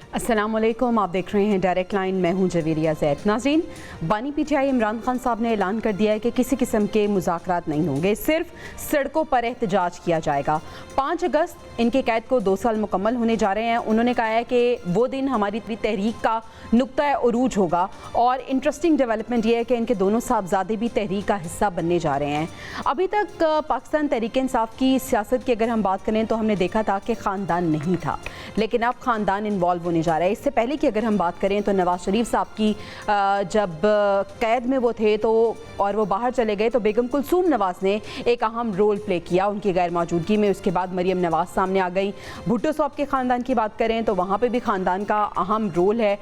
अस्सलाम वालेकुम, आप देख रहे हैं डायरेक्ट लाइन। मैं हूं जवेरिया ज़ैद। नाज़रीन, बानी पीटीआई इमरान खान साहब ने ऐलान कर दिया है कि किसी किस्म के मुज़ाकरात नहीं होंगे, सिर्फ सड़कों पर एहतजाज किया जाएगा। 5 अगस्त इनके कैद को 2 साल मुकम्मल होने जा रहे हैं। उन्होंने कहा है कि वो दिन हमारी तहरीक का नुक्ता उरूज होगा और इंटरेस्टिंग डेवलपमेंट ये है कि इनके दोनों साहबजादे भी तहरीक का हिस्सा बनने जा रहे हैं। अभी तक पाकिस्तान तहरीक इंसाफ की सियासत की अगर हम बात करें तो हमने देखा था कि ख़ानदान नहीं था, लेकिन अब ख़ानदान इन्वॉल्व होने जा रहा है। इससे पहले की अगर हम बात करें तो नवाज शरीफ साहब की जब कैद में वो थे तो और वो बाहर चले गए तो बेगम कुलसूम नवाज ने एक अहम रोल प्ले किया उनकी गैर मौजूदगी में। उसके बाद मरियम नवाज सामने आ गई। भुट्टो साहब के ख़ानदान की बात करें तो वहाँ पे भी ख़ानदान का अहम रोल है।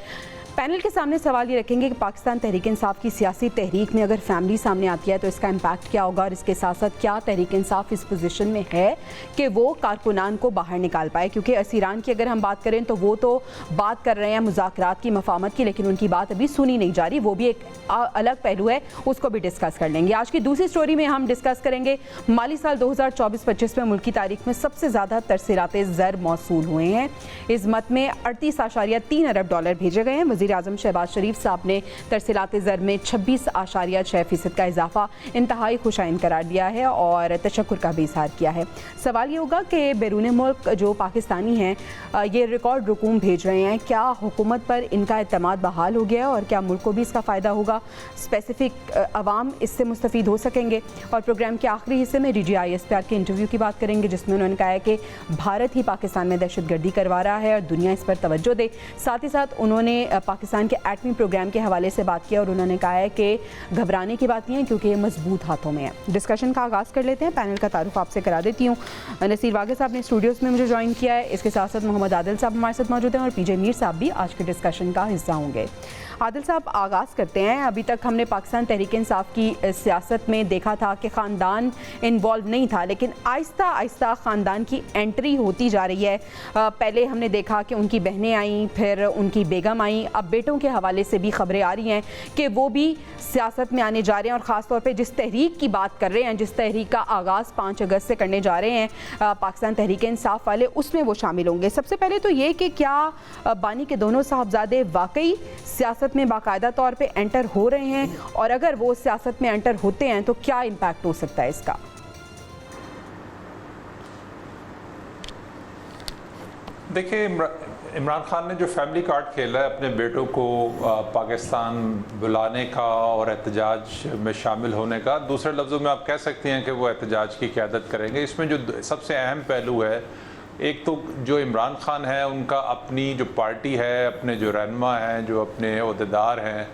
पैनल के सामने सवाल ये रखेंगे कि पाकिस्तान तहरीक इंसाफ की सियासी तहरीक में अगर फैमिली सामने आती है तो इसका इम्पैक्ट क्या होगा, और इसके साथ साथ क्या तहरीक इंसाफ इस पोजीशन में है कि वो कारकुनान को बाहर निकाल पाए। क्योंकि असीरान की अगर हम बात करें तो वो तो बात कर रहे हैं मुज़ाकरात की, मफाहमत की, लेकिन उनकी बात अभी सुनी नहीं जा रही। वो भी एक अलग पहलू है, उसको भी डिस्कस कर लेंगे। आज की दूसरी स्टोरी में हम डिस्कस करेंगे माली साल 2024-25 में मुल्क की तारीख में सबसे ज़्यादा तरसीरात ज़र मौसूल हुए हैं। इस मद में 38.3 अरब डॉलर भेजे गए हैं। वज़ीर आज़म शहबाज शरीफ साहब ने तरसीलात ज़र में 26.6% का इजाफा इंतहाई खुशाइन करार दिया है और तशक्कुर का भी इजहार किया है। सवाल ये होगा कि बैरून मुल्क जो पाकिस्तानी हैं ये रिकॉर्ड रकूम भेज रहे हैं, क्या हुकूमत पर इनका एतमाद बहाल हो गया और क्या मुल्क को भी इसका फ़ायदा होगा? स्पेसिफिक अवाम इससे मुस्तफ़ीद हो सकेंगे? और प्रोग्राम के आखिरी हिस्से में DGISPR के इंटरव्यू की बात करेंगे जिसमें उन्होंने कहा है कि भारत ही पाकिस्तान में दहशतगर्दी करवा रहा है और दुनिया इस पर तवज्जो दे। साथ ही साथ उन्होंने पाकिस्तान के एटमी प्रोग्राम के हवाले से बात किया और उन्होंने कहा है कि घबराने की बात नहीं है क्योंकि ये मजबूत हाथों में है। डिस्कशन का आगाज़ कर लेते हैं। पैनल का तारुफ आपसे करा देती हूँ। नसीर वागे साहब ने स्टूडियोज़ में मुझे ज्वाइन किया है। इसके साथ साथ मोहम्मद आदिल साहब हमारे साथ मौजूद हैं और PJ मीर साहब भी आज के डिस्कशन का हिस्सा होंगे। आदिल साहब, आगाज़ करते हैं। अभी तक हमने पाकिस्तान तहरीक इंसाफ की सियासत में देखा था कि ख़ानदान इन्वॉल्व नहीं था, लेकिन आहिस्ता आहिस्ता ख़ानदान की एंट्री होती जा रही है। पहले हमने देखा कि उनकी बहनें आईं, फिर उनकी बेगम आईं, अब बेटों के हवाले से भी खबरें आ रही हैं कि वो भी सियासत में आने जा रहे हैं और ख़ास तौर पे जिस तहरीक की बात कर रहे हैं, जिस तहरीक का आगाज़ 5 अगस्त से करने जा रहे हैं पाकिस्तान तहरीक इंसाफ वाले, उसमें वो शामिल होंगे। सबसे पहले तो ये कि क्या बानी के दोनों साहबजादे वाकई सियासत में बाकायदा तौर पे एंटर हो रहे हैं, और अगर वो सियासत में एंटर होते हैं तो क्या इम्पैक्ट हो सकता है इसका? देखिए, इमरान खान ने जो फैमिली कार्ड खेला है अपने बेटों को पाकिस्तान बुलाने का और एहतजाज में शामिल होने का, दूसरे लफ्ज़ों में आप कह सकते हैं कि वो एहतजाज की क़यादत करेंगे। इसमें जो सबसे अहम पहलू है, एक तो जो इमरान खान है उनका अपनी जो पार्टी है, अपने जो रहनुमा हैं, जो अपने ओहदेदार हैं,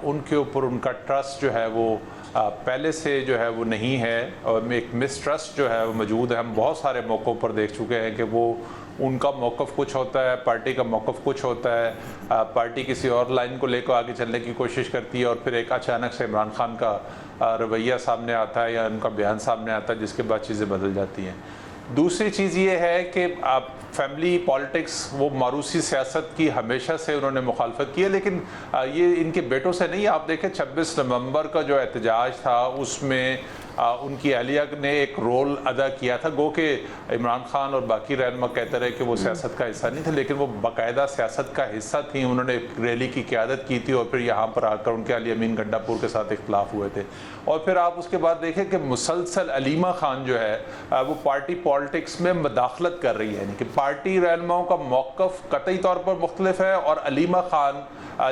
उनके ऊपर उनका ट्रस्ट जो है वो पहले से जो है वो नहीं है और एक मिसट्रस्ट जो है वो मौजूद है। हम बहुत सारे मौक़ों पर देख चुके हैं कि वो उनका मौक़िफ़ कुछ होता है, पार्टी का मौक़िफ़ कुछ होता है, पार्टी किसी और लाइन को लेकर आगे चलने की कोशिश करती है और फिर एक अचानक से इमरान खान का रवैया सामने आता है या उनका बयान सामने आता है जिसके बाद चीज़ें बदल जाती हैं। दूसरी चीज़ ये है कि आप फैमिली पॉलिटिक्स, वो मारूसी सियासत की हमेशा से उन्होंने मुखालफत की है, लेकिन ये इनके बेटों से नहीं। आप देखें 26 नवंबर का जो एहतजाज था उसमें उनकी अहलिया ने एक रोल अदा किया था। गो कि इमरान खान और बाकी रहनुमा कहते रहे कि वो सियासत का हिस्सा नहीं थे, लेकिन वो बाकायदा सियासत का हिस्सा थी। उन्होंने एक रैली की क़यादत की थी और फिर यहाँ पर आकर उनके अली अमीन गंडापुर के साथ इख्तलाफ हुए थे। और फिर आप उसके बाद देखें कि मुसलसल अलीमा खान जो है वो पार्टी पॉलिटिक्स में मदाखलत कर रही है, यानी कि पार्टी रहनुमाओं का मौक़िफ़ कतई तौर पर मुख्तलिफ है। और अलीमा खान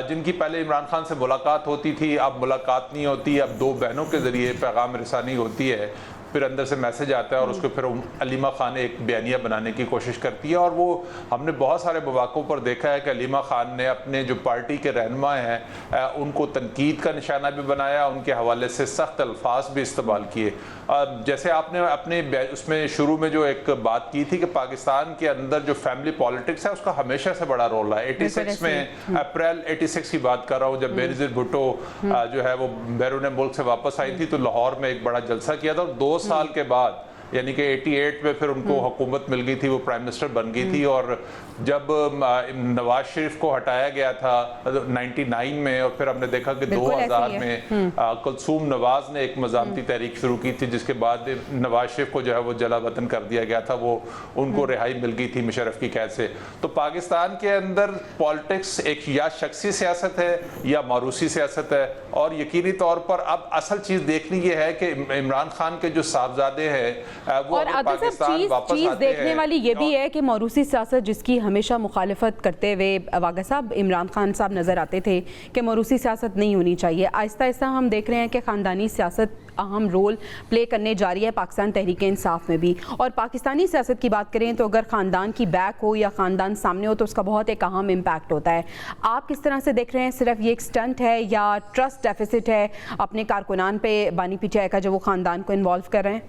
जिनकी पहले इमरान खान से मुलाकात होती थी, अब मुलाकात नहीं होती, अब 2 बहनों के ज़रिए पैगाम रसानी होती है, फिर अंदर से मैसेज आता है और उसको फिर अलीमा खान एक बयानिया बनाने की कोशिश करती है। और वो हमने बहुत सारे मौक़ों पर देखा है कि अलीमा खान ने अपने जो पार्टी के रहनुमा हैं उनको तनकीद का निशाना भी बनाया, उनके हवाले से सख्त अल्फाज भी इस्तेमाल किए। जैसे आपने अपने उसमें शुरू में जो एक बात की थी कि पाकिस्तान के अंदर जो फैमिली पॉलिटिक्स है उसका हमेशा से बड़ा रोल है। 86 में अप्रैल 86 की बात कर रहा हूँ, जब बेनज़ीर भुट्टो जो है वो बैरून मुल्क से वापस आई थी तो लाहौर में एक बड़ा जलसा किया था और 2 साल के बाद यानी कि 88 में फिर उनको हुकूमत मिल गई थी, वो प्राइम मिनिस्टर बन गई थी। और जब नवाज शरीफ को हटाया गया था 99 में, और फिर हमने देखा कि 2000 में कुलसूम नवाज ने एक मज़ामती तहरीक शुरू की थी, जिसके बाद नवाज शरीफ को जो है वो जला वतन कर दिया गया था, वो उनको रिहाई मिल गई थी मुशर्रफ की कैद से। तो पाकिस्तान के अंदर पॉलिटिक्स एक या शख्सी सियासत है या मारूसी सियासत है, और यकीनी तौर पर अब असल चीज़ देखनी ये है कि इमरान खान के जो साहबजादे हैं वो पाकिस्तान वापस चीज़ आते देखने हैं। वाली ये भी है कि मौरूसी सियासत जिसकी हमेशा मुखालिफत करते हुए वागा साहब इमरान खान साहब नज़र आते थे कि मौरूसी सियासत नहीं होनी चाहिए, आहिस्ता आहिस्ता हम देख रहे हैं कि ख़ानदानी सियासत अहम रोल प्ले करने जा रही है पाकिस्तान तहरीक इंसाफ में भी। और पाकिस्तानी सियासत की बात करें तो अगर ख़ानदान की बैक हो या ख़ानदान सामने हो तो उसका बहुत एक अहम इम्पैक्ट होता है। आप किस तरह से देख रहे हैं, सिर्फ ये एक स्टंट है या ट्रस्ट डेफिसिट है अपने कारकुनान पे बानी पीटीआई का जो वो ख़ानदान को इन्वॉल्व कर रहे हैं?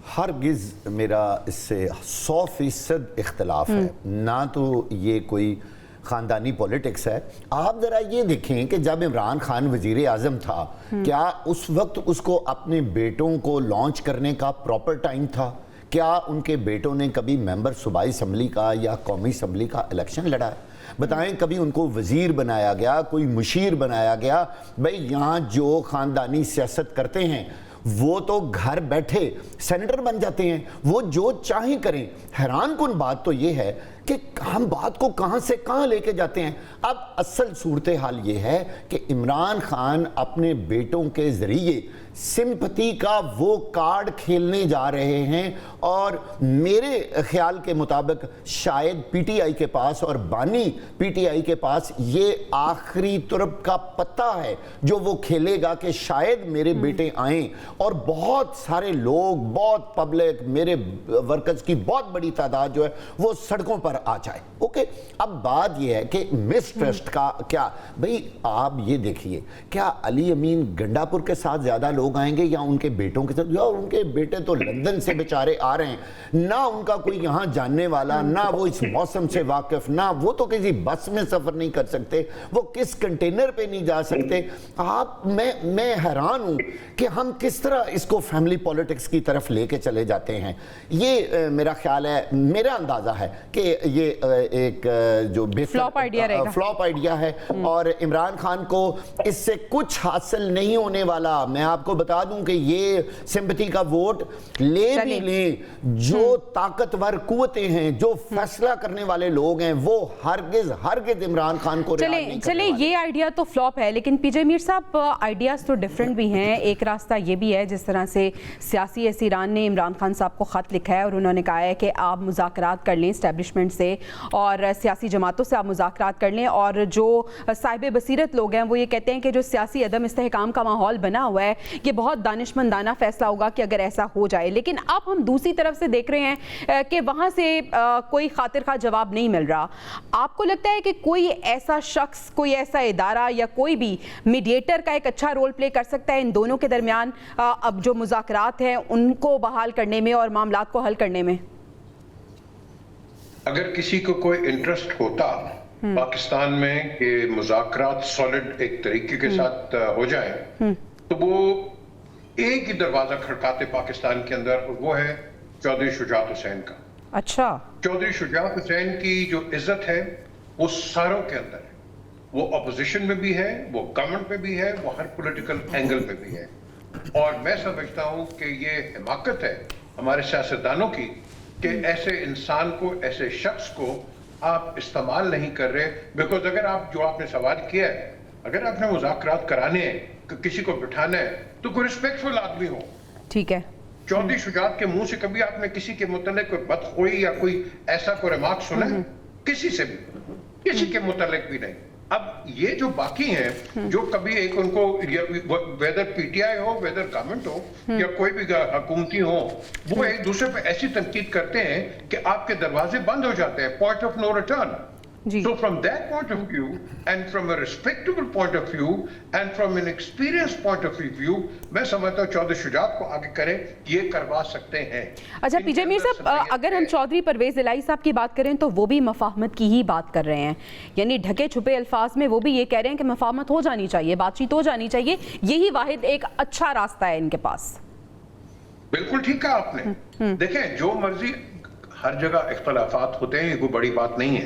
हरगिज़ मेरा इससे 100% इख्तलाफ है ना, तो ये कोई ख़ानदानी पॉलिटिक्स है। आप ज़रा ये देखें कि जब इमरान खान वज़ीर आज़म था, क्या उस वक्त उसको अपने बेटों को लॉन्च करने का प्रॉपर टाइम था? क्या उनके बेटों ने कभी मेंबर सूबाई असम्बली का या कौमी असम्बली का इलेक्शन लड़ा है? बताएं, कभी उनको वज़ीर बनाया गया, कोई मुशीर बनाया गया? भाई यहाँ जो ख़ानदानी सियासत करते हैं वो तो घर बैठे सेनेटर बन जाते हैं, वो जो चाहें करें। हैरान कुन बात तो ये है कि हम बात को कहां से कहां लेके जाते हैं। अब असल सूरत हाल ये है कि इमरान खान अपने बेटों के ज़रिए सिंपैथी का वो कार्ड खेलने जा रहे हैं, और मेरे ख्याल के मुताबिक शायद पीटीआई के पास और बानी पीटीआई के पास ये आखिरी तुरब का पत्ता है जो वो खेलेगा कि शायद मेरे बेटे आएं और बहुत सारे लोग, बहुत पब्लिक, मेरे वर्कर्स की बहुत बड़ी तादाद जो है वो सड़कों पर आ जाए। ओके, अब बात ये है कि मिसट्रस्ट का क्या, भाई आप ये देखिए, क्या अली अमीन गंडापुर के साथ ज़्यादा लोग आएंगे या उनके बेटों के साथ? या उनके बेटे तो लंदन से बेचारे आ रहे हैं, ना उनका कोई यहाँ जानने वाला, ना वो इस मौसम से वाकिफ, ना वो तो किसी बस में सफ़र नहीं कर सकते, वो किस कंटेनर पे नहीं जा सकते। मैं हैरान हूँ कि हम किस तरह इसको फैमिली पॉलिटिक्स की तरफ लेके चले जाते हैं। ये मेरा ख्याल है, मेरा अंदाज़ा है कि ये एक जो फ्लॉप आइडिया रहेगा, फ्लॉप आइडिया है, और इमरान खान को इससे कुछ हासिल नहीं होने वाला। मैं आपको बता दूं कि ये सिंपैथी का वोट ले भी लें, जो ताकतवर कुव्वतें हैं, जो फैसला करने वाले लोग हैं, वो हरगिज़ इमरान खान को चले ये आइडिया तो फ्लॉप है, लेकिन पीजे मीर साहब आइडियाज़ तो डिफरेंट भी हैं। एक रास्ता ये भी है, जिस तरह से सियासी एसीरान ने इमरान खान साहब को ख़त लिखा है और उन्होंने कहा है कि आप मुज़ाकरात कर लें इस्टेब्लिशमेंट से और सियासी जमातों से आप मुज़ाकरात कर लें, और जो साहिब बसीरत लोग हैं वो ये कहते हैं कि जो सियासी अदम इस्तेहकाम का माहौल बना हुआ है ये बहुत दानिशमंदाना फैसला होगा कि अगर ऐसा हो जाए। लेकिन अब हम दूसरी तरफ से देख रहे हैं कि वहाँ से कोई खातिर खा जवाब नहीं मिल रहा। आपको लगता है कि कोई ऐसा शख्स, कोई ऐसा इदारा या कोई भी मीडिएटर का एक अच्छा रोल प्ले कर सकता है इन दोनों के दरमियान अब जो मुज़ाकरात हैं उनको बहाल करने में और मामलात को हल करने में? अगर किसी को कोई इंटरेस्ट होता पाकिस्तान में कि मुज़ाकरात सॉलिड एक तरीके के साथ हो जाए, तो वो एक ही दरवाजा खड़काते पाकिस्तान के अंदर, और वो है चौधरी शुजात हुसैन का। अच्छा, चौधरी शुजात हुसैन की जो इज्जत है वो सारों के अंदर है, वो अपोजिशन में भी है, वो गवर्नमेंट में भी है, वो हर पॉलिटिकल एंगल पे भी है। और मैं समझता हूँ कि ये हिमाकत है हमारे सियासतदानों की कि ऐसे इंसान को, ऐसे शख्स को आप इस्तेमाल नहीं कर रहे। बिकॉज अगर आप, जो आपने सवाल किया है, अगर आपने मुज़ाकरात कराने हैं, किसी को बिठाना है, तो कोई रिस्पेक्टफुल आदमी हो। ठीक है, चौधरी शुजात के मुंह से कभी आपने किसी के मुतल्लिक कोई बदखोई या कोई ऐसा कोई रिमार्क सुना है? किसी से भी, किसी के मुतल्लिक भी नहीं। अब ये जो बाकी हैं, जो कभी एक उनको, वेदर पीटीआई हो, वेदर गवर्नमेंट हो या कोई भी हुकूमती हो, वो एक दूसरे पे ऐसी तनकीद करते हैं कि आपके दरवाजे बंद हो जाते हैं, point of no return. So from that point of view, and from a respectable point of view, and from an experienced point of view, मैं समझता हूँ चौधरी शुजात को आगे करें, ये करवा सकते हैं। अच्छा पीजे मीर साहब, अगर हम चौधरी परवेज इलाही साहब की बात करें तो वो भी मफाहमत की ही बात कर रहे हैं, यानी ढके छुपे अल्फाज में वो भी ये कह रहे हैं कि मफाहमत हो जानी चाहिए, बातचीत हो जानी चाहिए, यही वाहिद एक अच्छा रास्ता है इनके पास। बिल्कुल ठीक कहा आपने। देखें, जो मर्जी हर जगह इख्तलाफात होते हैं, ये कोई बड़ी बात नहीं है।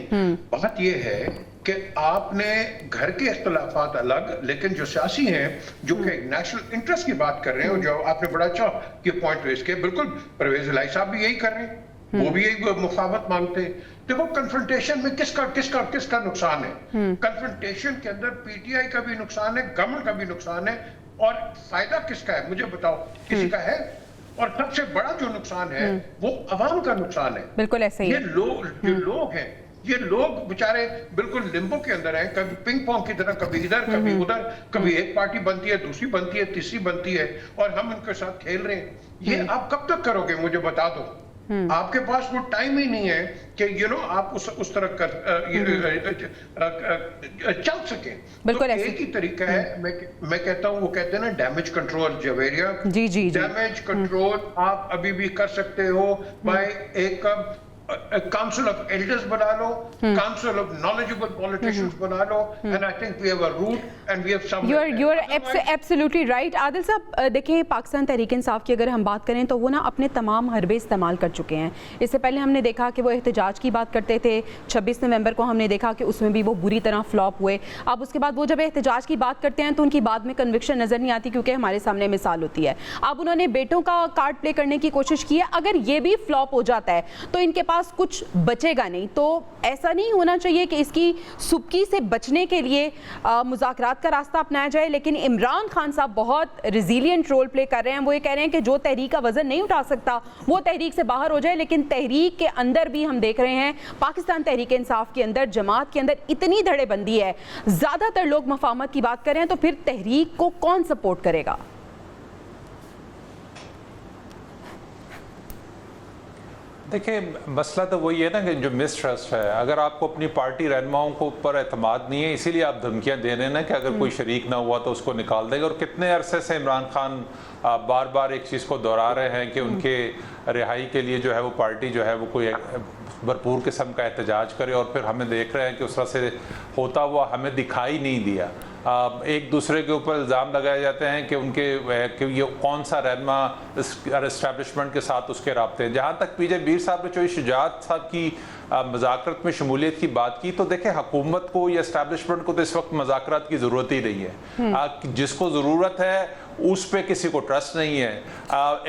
बात ये है कि आपने घर के इख्तलाफात अलग, लेकिन जो सियासी हैं, जो कि नेशनल इंटरेस्ट की बात कर रहे हैं, और जो आपने बड़ा अच्छा ये पॉइंट रेज किया, बिल्कुल परवेज इलाही साहब भी यही कर रहे हैं, वो भी यही मुफावत मांगते हैं। देखो, कन्फ्रंटेशन में किसका नुकसान है? कन्फ्रंटेशन के अंदर पीटीआई का भी नुकसान है, गवर्नमेंट का भी नुकसान है, और फायदा किसका है मुझे बताओ? किसी का है? और सबसे बड़ा जो नुकसान है वो अवाम का नुकसान है। बिल्कुल ऐसे ही ये लोग हैं, ये लोग बेचारे बिल्कुल लिम्बो के अंदर हैं, कभी पिंग पोंग की तरह, कभी इधर कभी उधर, कभी एक पार्टी बनती है, दूसरी बनती है, तीसरी बनती है, और हम उनके साथ खेल रहे हैं। ये आप कब तक करोगे मुझे बता दो। आपके पास वो टाइम ही नहीं है कि आप उस तरह चल सके। बिल्कुल तो ऐसे एक ही तरीका है, मैं कहता हूँ, वो कहते हैं ना डैमेज कंट्रोल, जवेरिया जी डैमेज कंट्रोल आप अभी भी कर सकते हो बाय एक काउंसिल ऑफ एल्डर्स बना लो, काउंसिल ऑफ नॉलेजेबल पॉलिटिशियंस बना लो, and I think we have a root and we have some. You are absolutely right. Adil sahab, देखिए, पाकिस्तान तहरीक इंसाफ की अगर हम बात करें तो वो ना अपने तमाम हरबे इस्तेमाल कर चुके हैं। इससे पहले हमने देखा कि वो एहतजाज की बात करते थे, 26 नवंबर को हमने देखा कि उसमें भी वो बुरी तरह फ्लॉप हुए। अब उसके बाद वो जब एहतजाज की बात करते हैं तो उनकी बाद में कन्विक्शन नज़र नहीं आती, क्योंकि हमारे सामने मिसाल होती है। अब उन्होंने बेटों का कार्ड प्ले करने की कोशिश की है, अगर ये भी फ्लॉप हो जाता है तो इनके पास कुछ बचेगा नहीं। तो ऐसा नहीं होना चाहिए कि इसकी सुबकी से बचने के लिए मुज़ाकरात का रास्ता अपनाया जाए, लेकिन इमरान खान साहब बहुत रिजिलियंट रोल प्ले कर रहे हैं। वो ये कह रहे हैं कि जो तहरीक का वजन नहीं उठा सकता वो तहरीक से बाहर हो जाए, लेकिन तहरीक के अंदर भी हम देख रहे हैं, पाकिस्तान तहरीक इंसाफ के अंदर, जमात के अंदर इतनी धड़ेबंदी है, ज़्यादातर लोग मफाहमत की बात कर रहे हैं, तो फिर तहरीक को कौन सपोर्ट करेगा? देखिए, मसला तो वही है ना कि जो मिसट्रस्ट है, अगर आपको अपनी पार्टी रहनुमाओं को ऊपर एतमाद नहीं है, इसीलिए आप धमकियां दे रहे हैं ना कि अगर कोई शरीक ना हुआ तो उसको निकाल देगा। और कितने अरसे से इमरान खान बार बार एक चीज़ को दोहरा रहे हैं कि उनके रिहाई के लिए जो है वो पार्टी जो है वो कोई भरपूर किस्म का एहतजाज करे, और फिर हमें देख रहे हैं कि उस तरह से होता हुआ हमें दिखाई नहीं दिया। एक दूसरे के ऊपर इल्ज़ाम लगाए जाते हैं कि ये कौन सा रहनुमा इस्टेब्लिशमेंट के साथ उसके राब्ते हैं। जहाँ तक पीजे मीर साहब ने चौधरी शुजात साहब की मज़ाकरत में शमूलियत की बात की, तो देखें, हुकूमत को या इस्टेब्लिशमेंट को तो इस वक्त मज़ाकरात की ज़रूरत ही नहीं है। जिसको ज़रूरत है उस पे किसी को ट्रस्ट नहीं है।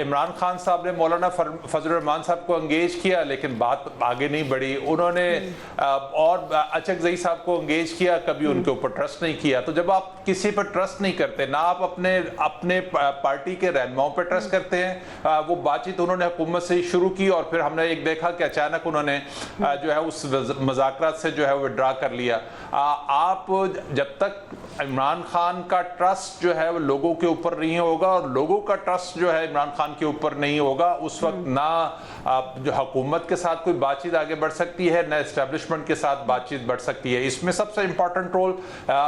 इमरान खान साहब ने मौलाना फजल रहमान साहब को एंगेज किया, लेकिन बात आगे नहीं बढ़ी। उन्होंने और अचक जई साहब को एंगेज किया, कभी उनके ऊपर ट्रस्ट नहीं किया। तो जब आप किसी पर ट्रस्ट नहीं करते, ना आप अपने पार्टी के रहनुमाओं पर ट्रस्ट करते हैं, वो बातचीत उन्होंने हुकूमत से शुरू की, और फिर हमने एक देखा कि अचानक उन्होंने जो है उस मज़ाकरात से जो है विड्रा कर लिया। आप जब तक इमरान खान का ट्रस्ट जो है वो लोगों के ऊपर नहीं होगा, और लोगों का ट्रस्ट जो है इमरान खान के ऊपर नहीं होगा, उस वक्त ना जो हुकूमत के साथ कोई बातचीत आगे बढ़ सकती है, ना इस्टेब्लिशमेंट के साथ बातचीत बढ़ सकती है। इसमें सबसे इंपॉर्टेंट रोल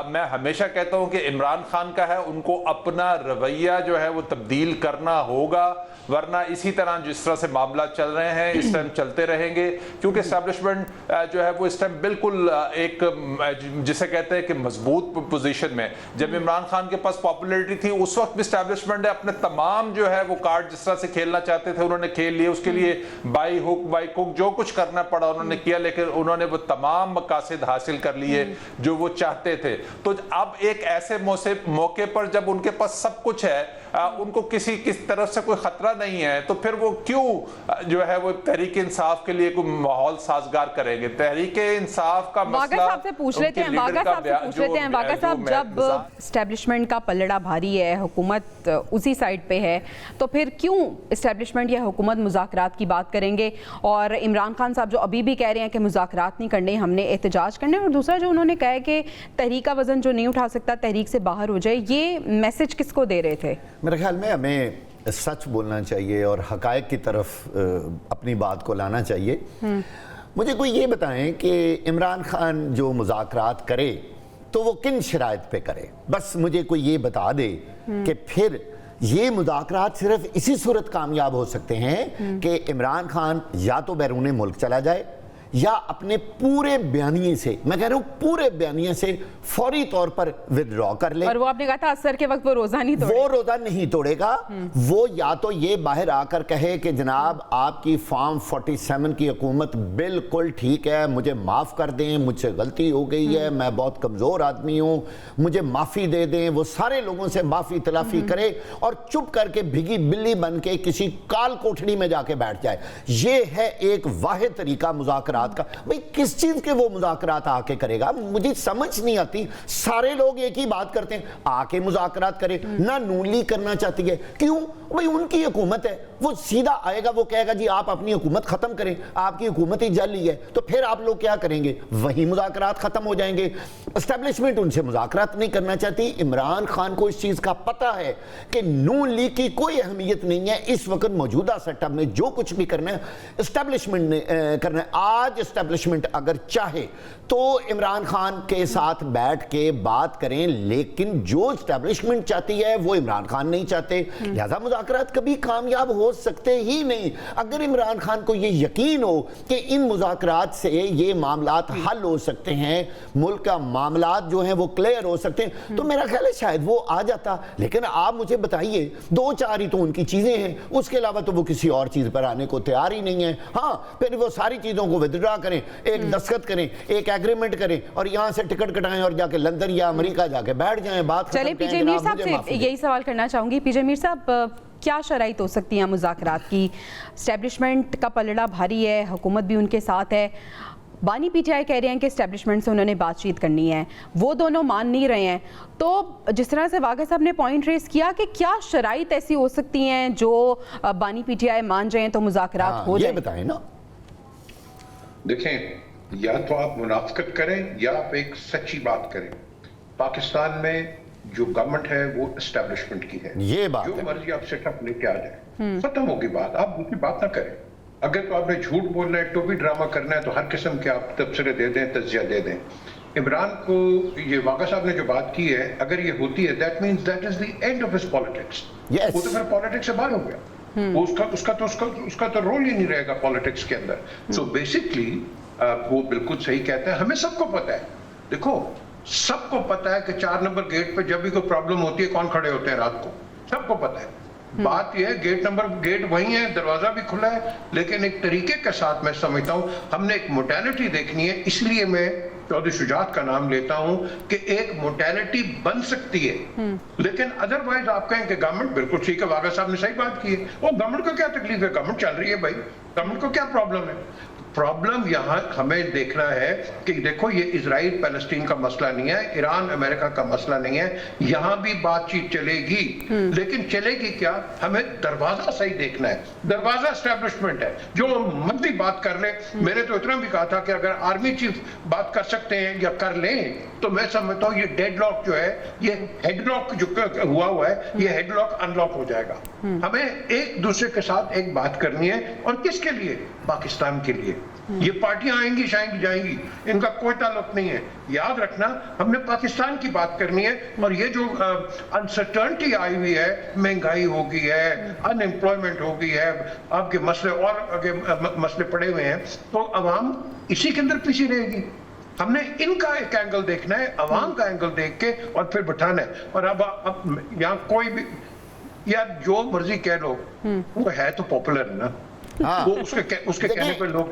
मैं हमेशा कहता हूं कि इमरान खान का है। उनको अपना रवैया जो है वो तब्दील करना होगा, वरना इसी तरह जिस तरह से मामला चल रहे हैं इस टाइम चलते रहेंगे, क्योंकि इस्टेब्लिशमेंट जो है वो इस टाइम बिल्कुल एक जिसे कहते हैं कि मजबूत पोजीशन में। जब इमरान खान के पास पॉपुलैरिटी थी उस वक्त भी इस्टेब्लिशमेंट ने अपने तमाम जो है वो कार्ड जिस तरह से खेलना चाहते थे उन्होंने खेल लिए। उसके लिए बाई हुक बाई कुक जो कुछ करना पड़ा उन्होंने किया, लेकिन उन्होंने वो तमाम मकासद हासिल कर लिए जो वो चाहते थे। तो अब एक ऐसे मौके पर जब उनके पास सब कुछ है, उनको किसी तरफ से कोई खतरा नहीं है, तो फिर वो क्यों जो है वो तहरीक इंसाफ के लिए कोई माहौल साजगार करेंगे? तहरीक इंसाफ का मसला साहब से पूछ लेते हैं, वागा साहब, जब एस्टेब्लिशमेंट का पलड़ा भारी है, हुकूमत उसी साइड पे है, तो फिर क्यों एस्टेब्लिशमेंट या हुकूमत मुज़ाकरात की बात करेंगे? और इमरान खान साहब जो अभी भी कह रहे हैं कि मुज़ाकरात नहीं करने, हमने एहतजाज करने, और दूसरा जो उन्होंने कहा है कि तहरीक का वजन जो नहीं उठा सकता तहरीक से बाहर हो जाए, ये मैसेज किसको दे रहे थे? मेरे ख्याल में हमें सच बोलना चाहिए और हकायक की तरफ अपनी बात को लाना चाहिए। मुझे कोई ये बताएं कि इमरान खान जो मुज़ाकरात करे तो वो किन शराइत पे करे? बस मुझे कोई ये बता दे कि फिर ये मुज़ाकरात सिर्फ इसी सूरत कामयाब हो सकते हैं कि इमरान खान या तो बैरून मुल्क चला जाए, या अपने पूरे बयानिए से, मैं कह रहा हूँ पूरे बयानिए से फौरी तौर पर विथड्रॉ कर ले। और वो आपने कहा था असर के वक्त वो रोजा नहीं तोड़ेगा। वो रोजा नहीं तोड़ेगा, वो या तो ये बाहर आकर कहे कि जनाब आपकी फॉर्म 47 की हुकूमत बिल्कुल ठीक है, मुझे माफ़ कर दें, मुझसे गलती हो गई है, मैं बहुत कमज़ोर आदमी हूँ, मुझे माफ़ी दे दें। वो सारे लोगों से माफ़ी तलाफ़ी करे और चुप करके भिगी बिल्ली बन के किसी काल कोठड़ी में जाके बैठ जाए। ये है एक वाहिद तरीका मुज़ाकरात का। भाई किस चीज़ के वो मुज़ाकरात आके करेगा, मुझे समझ नहीं आती। सारे लोग एक ही बात करते हैं, आके मुज़ाकरात करे ना। नून लीग करना चाहती है, क्यों भाई? उनकी हुकूमत है, वो सीधा आएगा, वो कहेगा जी आप अपनी हुकूमत ख़त्म करें, आपकी हुकूमत ही जाली है। तो फिर आप लोग क्या करेंगे? वही मुज़ाकरात ख़त्म हो जाएंगे। एस्टेब्लिशमेंट उनसे मुज़ाकरात नहीं करना चाहती। इमरान खान को इस चीज़ का पता है कि नून लीग की कोई अहमियत नहीं है इस वक्त मौजूदा सेटअप में। जो कुछ भी करना है एस्टेब्लिशमेंट ने करना है। आज एस्टेब्लिशमेंट अगर चाहे तो इमरान खान के साथ बैठ के बात करें, लेकिन जो एस्टेब्लिशमेंट चाहती है वो इमरान खान नहीं चाहते, लिहाजा मुज़ाकरात कभी कामयाब हो सकते ही नहीं। अगर इमरान खान को ये यकीन हो कि इन मुज़ाकरात से ये मामलात हल हो सकते हैं, मुल्क का मामलात जो हैं वो क्लियर हो सकते हैं, तो मेरा ख्याल है शायद वो आ जाता। लेकिन आप मुझे बताइए, 2-4 ही तो उनकी चीज़ें हैं, उसके अलावा तो वो किसी और चीज़ पर आने को तैयार ही नहीं है। हाँ, फिर वो सारी चीज़ों को विथड्रॉ करें, एक दस्तखत करें, एक एग्रीमेंट करें और यहाँ से टिकट कटाएं और जाके लंदन या अमेरिका जाके बैठ जाएं। बात चलिए पीजे मीर साहब से यही सवाल करना चाहूँगी। पीजे मीर साहब, क्या शराइत हो सकती हैं मुज़ाकरात की? एस्टेब्लिशमेंट का पलड़ा भारी है, हुकूमत भी उनके साथ है। बानी पीटीआई कह रहे हैं कि एस्टेब्लिशमेंट से उन्होंने बातचीत करनी है, वो दोनों मान नहीं रहे हैं। तो जिस तरह से वाक़ई साहब ने पॉइंट रेस किया कि क्या शराइत ऐसी हो सकती हैं जो बानी पीटीआई मान जाएं तो मुज़ाकरात हो जाए? बताएं ना। देखें, या तो आप मुनाफिकत करें या आप एक सच्ची बात करें। पाकिस्तान में जो गवर्नमेंट है वो एस्टेब्लिशमेंट की है, ये बात जो है। मर्जी आप सेटअप लेके आ जाए, खत्म होगी बात। आप दूसरी बात ना करें। अगर तो आपने झूठ बोलना है, तो भी ड्रामा करना है, तो हर किस्म के आप तबसरे दे दें, तज्जिया दे दें। इमरान को ये वाक़ा साहब ने जो बात की है, अगर ये होती है, that means that is the end of his politics. Yes. वो तो फिर पॉलिटिक्स से बाहर हो गया। वो उसका तो रोल ही नहीं रहेगा पॉलिटिक्स के अंदर। सो बेसिकली वो बिल्कुल सही कहता है। हमें सबको पता है, देखो सबको पता है कि 4 नंबर गेट पे जब भी कोई प्रॉब्लम होती है कौन खड़े होते हैं रात को, सबको पता है। बात यह है गेट वही है, दरवाजा भी खुला है, लेकिन एक तरीके के साथ मैं समझता हूं हमने एक मोर्टेलिटी देखनी है। इसलिए मैं चौधरी शुजात का नाम लेता हूं कि एक मोर्टेलिटी बन सकती है। लेकिन अदरवाइज आप कहें कि गवर्नमेंट बिल्कुल ठीक है, वागा साहब ने सही बात की है, वो गवर्नमेंट को क्या तकलीफ है, गवर्नमेंट चल रही है भाई, गवर्नमेंट को क्या प्रॉब्लम है। प्रॉब्लम यहाँ हमें देखना है कि देखो ये इजराइल पैलेस्टीन का मसला नहीं है, ईरान अमेरिका का मसला नहीं है, यहाँ भी बातचीत चलेगी, लेकिन चलेगी क्या, हमें दरवाजा सही देखना है। दरवाजा एस्टेब्लिशमेड है, जो मर्जी बात कर ले। मैंने तो इतना भी कहा था कि अगर आर्मी चीफ बात कर सकते हैं या कर लें, तो मैं समझता हूँ ये डेडलॉक जो है, ये हेडलॉक जो हुआ है, ये हेडलॉक अनलॉक हो जाएगा। हमें एक दूसरे के साथ एक बात करनी है, और किसके लिए, पाकिस्तान के लिए। ये पार्टियां आएंगी जाएंगी, इनका कोई ताल्लुक नहीं है। याद रखना, हमने पाकिस्तान की बात करनी है। और ये जो अनसर्टेनिटी आई हुई है, महंगाई हो गई है, अनएम्प्लॉयमेंट हो गई है, आपके मसले और आगे मसले पड़े हुए हैं, तो अवाम इसी के अंदर पीछे रहेगी। हमने इनका एक एंगल देखना है, अवाम का एंगल देख के और फिर बिठाना है। और अब यहाँ कोई भी यार जो मर्जी कह लो, वो है तो पॉपुलर ना। हाँ। वो उसके कहने पर लोग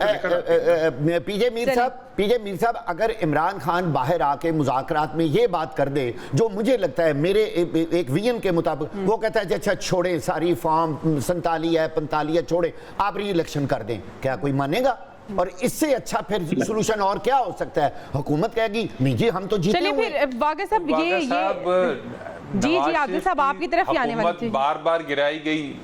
पीजे मीर साहब, अगर इमरान खान बाहर आके मुज़ाकरात में ये बात कर दे, जो मुझे लगता है मेरे एक विजन के मुताबिक, वो कहता है अच्छा छोड़ें सारी फॉर्म 47 है 45 है, छोड़ें, आप री इलेक्शन कर दें, क्या कोई मानेगा? और इससे अच्छा फिर सोल्यूशन और क्या हो सकता है? हुकूमत कहेगी नहीं जी हम तो जीते चलिए हुए। फिर वाक़ई साहब ये जी आदिल साहब आपकी तरफ ही आने वाली थी। बार बार गिराई गई,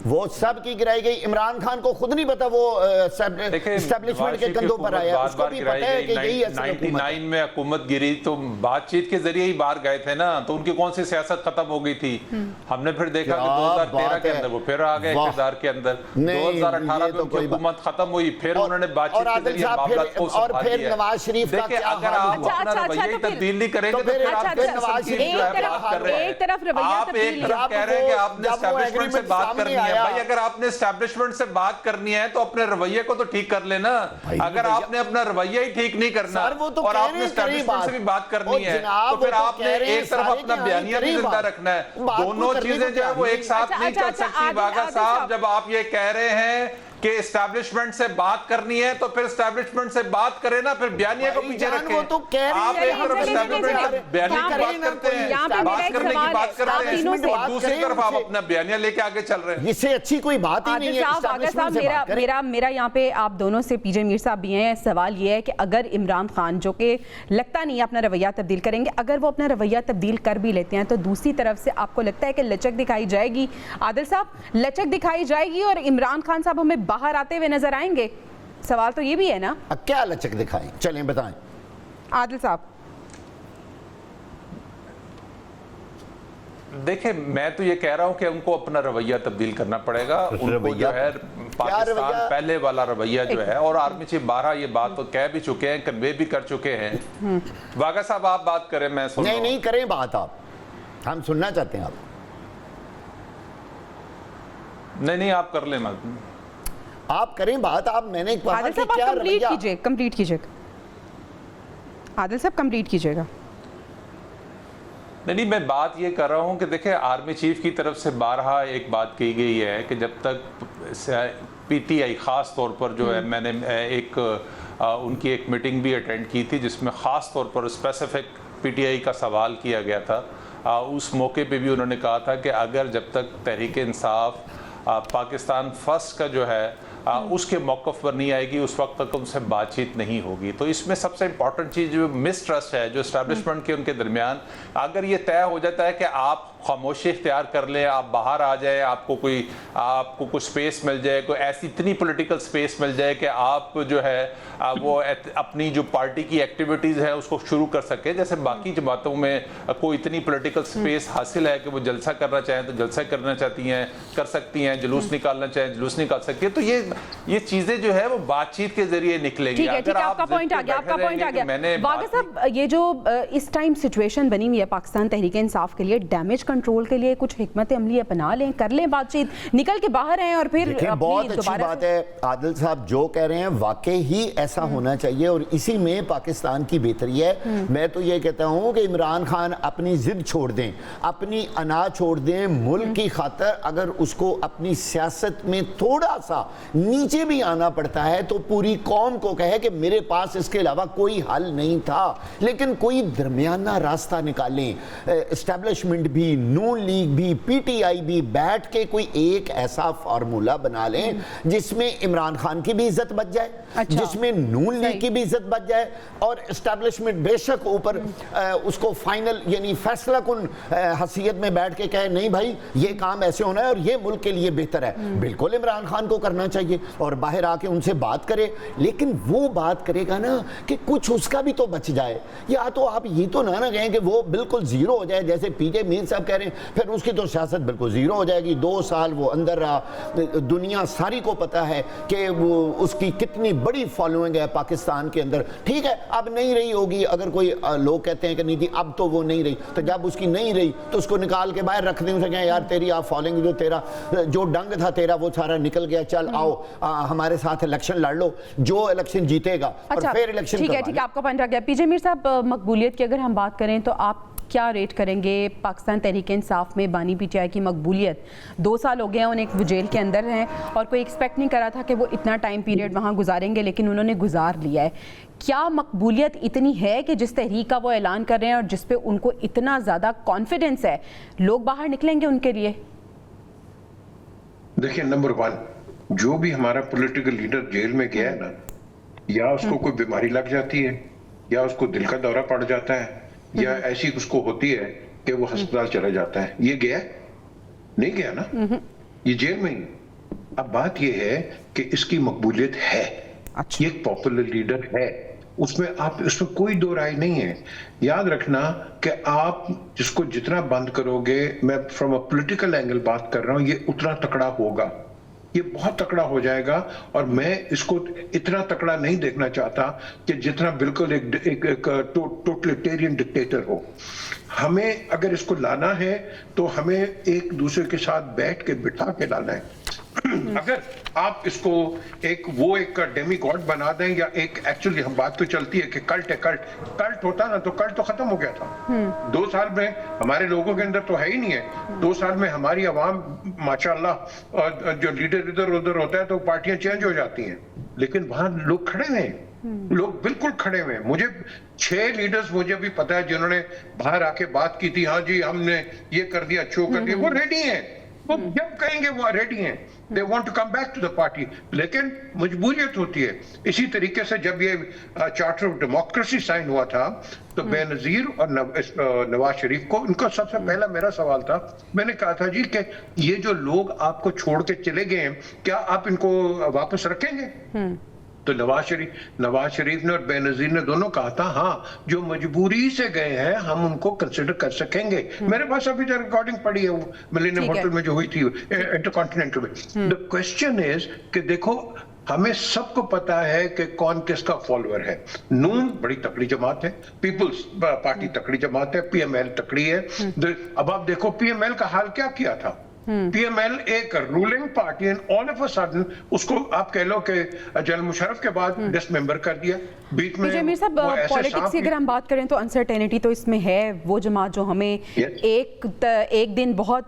वो सब की गिराई गई। इमरान खान को खुद नहीं पता वो एस्टेब्लिशमेंट के कंधों पर आया, उसको भी पता है कि यही 99 में हुकूमत गिरी तो बातचीत के जरिए ही बाहर गए थे ना, तो उनकी कौन सी सियासत खत्म हो गई थी? हमने फिर देखा कि 2013 के अंदर वो फिर आ गए इक़्तिदार के अंदर, 2018 में उनकी हुकूमत खत्म हुई, फिर उन्होंने बातचीत के जरिए मामलात को संभाल लिया। नवाज शरीफ का क्या अगर आप अपना रवैया ही तब्दील नहीं करेंगे तो फिर आप नवाज शरीफ की बात कर रहे हैं। आप एक तरफ कह रहे हैं कि आपने एस्टेब्लिशमेंट से बात करनी है, आया। भाई अगर आपने एस्टैब्लिशमेंट से बात करनी है तो अपने रवैये को तो ठीक कर लेना। अगर आपने अपना रवैया ही ठीक नहीं करना और आपने एस्टैब्लिशमेंट से भी बात करनी है तो फिर आपने एक तरफ अपना बयानिया भी जिंदा रखना है। दोनों चीजें जो है वो एक साथ नहीं चल सकती। बागा साहब, जब आप ये कह रहे हैं कि एस्टैब्लिशमेंट से बात करनी है तो फिर एस्टैब्लिशमेंट से बात करें ना, फिर बयानिया को पीछे रखें। आप एक तरफ एस्टैब्लिशमेंट से बयानिया की बात करते हैं, बात करने की बात करते हैं, और दूसरी तरफ आप अपना बयानिया लेके आगे चल रहे हैं। इससे अच्छी कोई बात ही नहीं है। मेरा यहाँ पे आप दोनों से, पीजे मीर साहब भी हैं, सवाल ये है कि अगर इमरान खान, जो कि लगता नहीं है अपना रवैया तब्दील करेंगे, अगर वो अपना रवैया तब्दील कर भी लेते हैं तो दूसरी तरफ से आपको लगता है कि लचक दिखाई जाएगी? आदिल साहब, लचक दिखाई जाएगी और इमरान खान साहब हमें बाहर आते हुए नजर आएंगे? सवाल तो ये भी है ना। क्या लचक दिखाएं, चलें बताएं आदिल साहब। देखिए, मैं तो ये कह रहा हूं कि उनको अपना रवैया तब्दील करना पड़ेगा। उनको जो है पाकिस्तान पहले वाला रवैया जो है, और आर्मी चीफ 12 ये बात तो कह भी चुके हैं, कन्वे भी कर चुके हैं। वागा साहब आप बात करें, मैं सुन रहा हूं। नहीं करें बात, आप, हम सुनना चाहते हैं। नहीं आप कर लें, आप करें बात। आप, मैंने आदिल साहब आप कंप्लीट कीजिएगा। आदिल साहब कंप्लीट कीजिएगा। नहीं, मैं बात ये कर रहा हूं कि देखिए, आर्मी चीफ की तरफ से 12 एक बात कही गई है कि जब तक पीटीआई खास तौर पर जो है, मैंने उनकी एक मीटिंग भी अटेंड की थी जिसमें खास तौर पर स्पेसिफिक पीटीआई का सवाल किया गया था। उस मौके पे भी उन्होंने कहा था कि अगर जब तक तहरीक इंसाफ पाकिस्तान फर्स्ट का जो है उसके मौक़िफ़ पर नहीं आएगी, उस वक्त तक उनसे बातचीत नहीं होगी। तो इसमें सबसे इंपॉर्टेंट चीज़ जो मिसट्रस्ट है, जो एस्टैब्लिशमेंट के उनके दरमियान, अगर ये तय हो जाता है कि आप खामोशी इख्तियार कर लें, आप बाहर आ जाए, आपको कुछ स्पेस मिल जाए, कोई ऐसी इतनी पॉलिटिकल स्पेस मिल जाए कि आप जो है वो अपनी जो पार्टी की एक्टिविटीज़ है उसको शुरू कर सके, जैसे बाकी जमातों में कोई इतनी पॉलिटिकल स्पेस हासिल है कि वो जलसा करना चाहें तो जलसा करना चाहती हैं, कर सकती हैं, जुलूस निकालना चाहें जुलूस निकाल सकती है। तो ये चीजें जो है वो बातचीत के जरिए निकलेंगी। ठीक है, आपका पॉइंट आ गया। वागा साहब, ये जो इस टाइम सिचुएशन बनी हुई है पाकिस्तान तहरीक इंसाफ के लिए, डैमेज कंट्रोल के लिए कुछ हिकमत अमली अपना लें, कर लें बातचीत, निकल के बाहर आए और फिर बहुत अच्छी बात है आदिल साहब जो कह रहे हैं, वाकई ही ऐसा होना चाहिए और इसी में पाकिस्तान की बेहतरी है। मैं तो ये कहता हूं कि इमरान खान अपनी जिद छोड़ दें, अपनी अना छोड़ दें, मुल्क की खातर अगर उसको अपनी सियासत में थोड़ा सा नीचे भी आना पड़ता है तो पूरी कौम को कहे कि मेरे पास इसके अलावा कोई हल नहीं था, लेकिन कोई दरमियाना रास्ता निकालें। एस्टैब्लिशमेंट भी, नून लीग भी, पीटीआई भी बैठ के कोई एक ऐसा फार्मूला बना लें जिसमें इमरान खान की भी इज्जत बच जाए, जिसमें नून लीग की भी इज्जत बच जाए, और एस्टैब्लिशमेंट बेशक ऊपर उसको फाइनल यानी फैसला कुन हसीयत में बैठ के कहे नहीं भाई ये काम ऐसे होना है और ये मुल्क के लिए बेहतर है। बिल्कुल इमरान खान को करना चाहिए और बाहर आके उनसे बात करे, लेकिन वो बात करेगा ना कि कुछ उसका भी तो बच जाए। या तो आप ये तो ना कहें कि वो बिल्कुल जीरो हो जाए जैसे पीजे मीर साहब कह रहे हैं, फिर उसकी तो सियासत बिल्कुल जीरो हो जाएगी। 2 साल वो अंदर रहा, दुनिया सारी को पता है कि वो उसकी कितनी बड़ी फॉलोइंग है पाकिस्तान के अंदर। ठीक है, अब नहीं रही होगी, अगर कोई लोग कहते हैं कि नहीं थी अब तो वो नहीं रही, तो जब उसकी नहीं रही तो उसको निकाल के बाहर रख दें, उसे कहें यार तेरी आप फॉलोइंग जो तेरा जो डंग था तेरा वो सारा निकल गया, चल आओ हमारे साथ इलेक्शन लड़ लो, जो इलेक्शन जीतेगा और फिर इलेक्शन। ठीक है, आपका पॉइंट आ गया। पीजे मीर साहब, मकबूलियत की अगर हम बात करें तो आप क्या रेट करेंगे पाकिस्तान तहरीक इंसाफ में बानी पीटीआई की मकबूलियत? 2 साल हो गए हैं उन्हें, वो जेल के अंदर हैं और कोई एक्सपेक्ट नहीं करा था कि वो इतना टाइम पीरियड वहाँ गुजारेंगे, लेकिन उन्होंने गुजार लिया है। क्या मकबूलियत इतनी है कि जिस तहरीक का वो ऐलान कर रहे हैं और जिस पे उनको इतना ज़्यादा कॉन्फिडेंस है, लोग बाहर निकलेंगे उनके लिए? देखिए, नंबर 1, जो भी हमारा पॉलिटिकल लीडर जेल में गया है ना, या उसको कोई बीमारी लग जाती है, या उसको दिल का दौरा पड़ जाता है, या ऐसी उसको होती है कि वो अस्पताल चला जाता है। ये गया नहीं गया ना, ये जेल में ही। अब बात ये है कि इसकी मकबूलियत है, ये एक पॉपुलर लीडर है, उसमें कोई दो राय नहीं है। याद रखना कि आप जिसको जितना बंद करोगे, मैं फ्रॉम अ पॉलिटिकल एंगल बात कर रहा हूं, ये उतना तकड़ा होगा, ये बहुत तकड़ा हो जाएगा। और मैं इसको इतना तकड़ा नहीं देखना चाहता कि जितना बिल्कुल एक टोटलिटेरियन डिक्टेटर हो। हमें अगर इसको लाना है तो हमें एक दूसरे के साथ बैठ के बिठा के लाना है। अगर आप इसको एक डेमी गॉड बना दें, या एक एक्चुअली हम बात तो चलती है कि कल्ट होता ना, तो कल्ट तो खत्म हो गया था। 2 साल में हमारे लोगों के अंदर तो है ही नहीं है। 2 साल में हमारी आवाम माशाल्लाह, जो लीडर इधर उधर होता है तो पार्टियां चेंज हो जाती हैं, लेकिन वहां लोग खड़े हुए हैं, लोग बिल्कुल खड़े हुए हैं। मुझे 6 लीडर्स मुझे भी पता है जिन्होंने बाहर आके बात की थी, हाँ जी हमने ये कर दिया, अच्छो कर दिया, वो रेडी हैं, वो जब कहेंगे वो रेडी हैं, they want to come back to the party. लेकिन मजबूरियत होती है। इसी तरीके से जब ये चार्टर ऑफ डेमोक्रेसी साइन हुआ था, तो बेनजीर और नवाज शरीफ को, इनको सबसे पहला मेरा सवाल था, मैंने कहा था जी कि ये जो लोग आपको छोड़ के चले गए हैं, क्या आप इनको वापस रखेंगे? तो नवाज शरीफ ने और बेनजीर ने दोनों कहा था, हाँ जो मजबूरी से गए हैं हम उनको कंसिडर कर सकेंगे। मेरे पास अभी तक रिकॉर्डिंग पड़ी है, वो मिलेनियम होटल में जो हुई थी इंटरकॉन्टिनेंटल में। द क्वेश्चन इज कि देखो, हमें सबको पता है कि कौन किसका फॉलोअर है। नून बड़ी तकड़ी जमात है, पीपल्स पार्टी तकड़ी जमात है, PML तकड़ी है। अब आप देखो PML का हाल क्या किया था। PML एक ruling party, and all of a sudden उसको आप कह लो कि जनरल मुशर्रफ के बाद डिसमेंबर कर दिया। बीच में मीर साहब, पॉलिटिक्स की अगर हम बात करें तो अनसर्टेनिटी तो इसमें है। वो जमात जो हमें एक दिन बहुत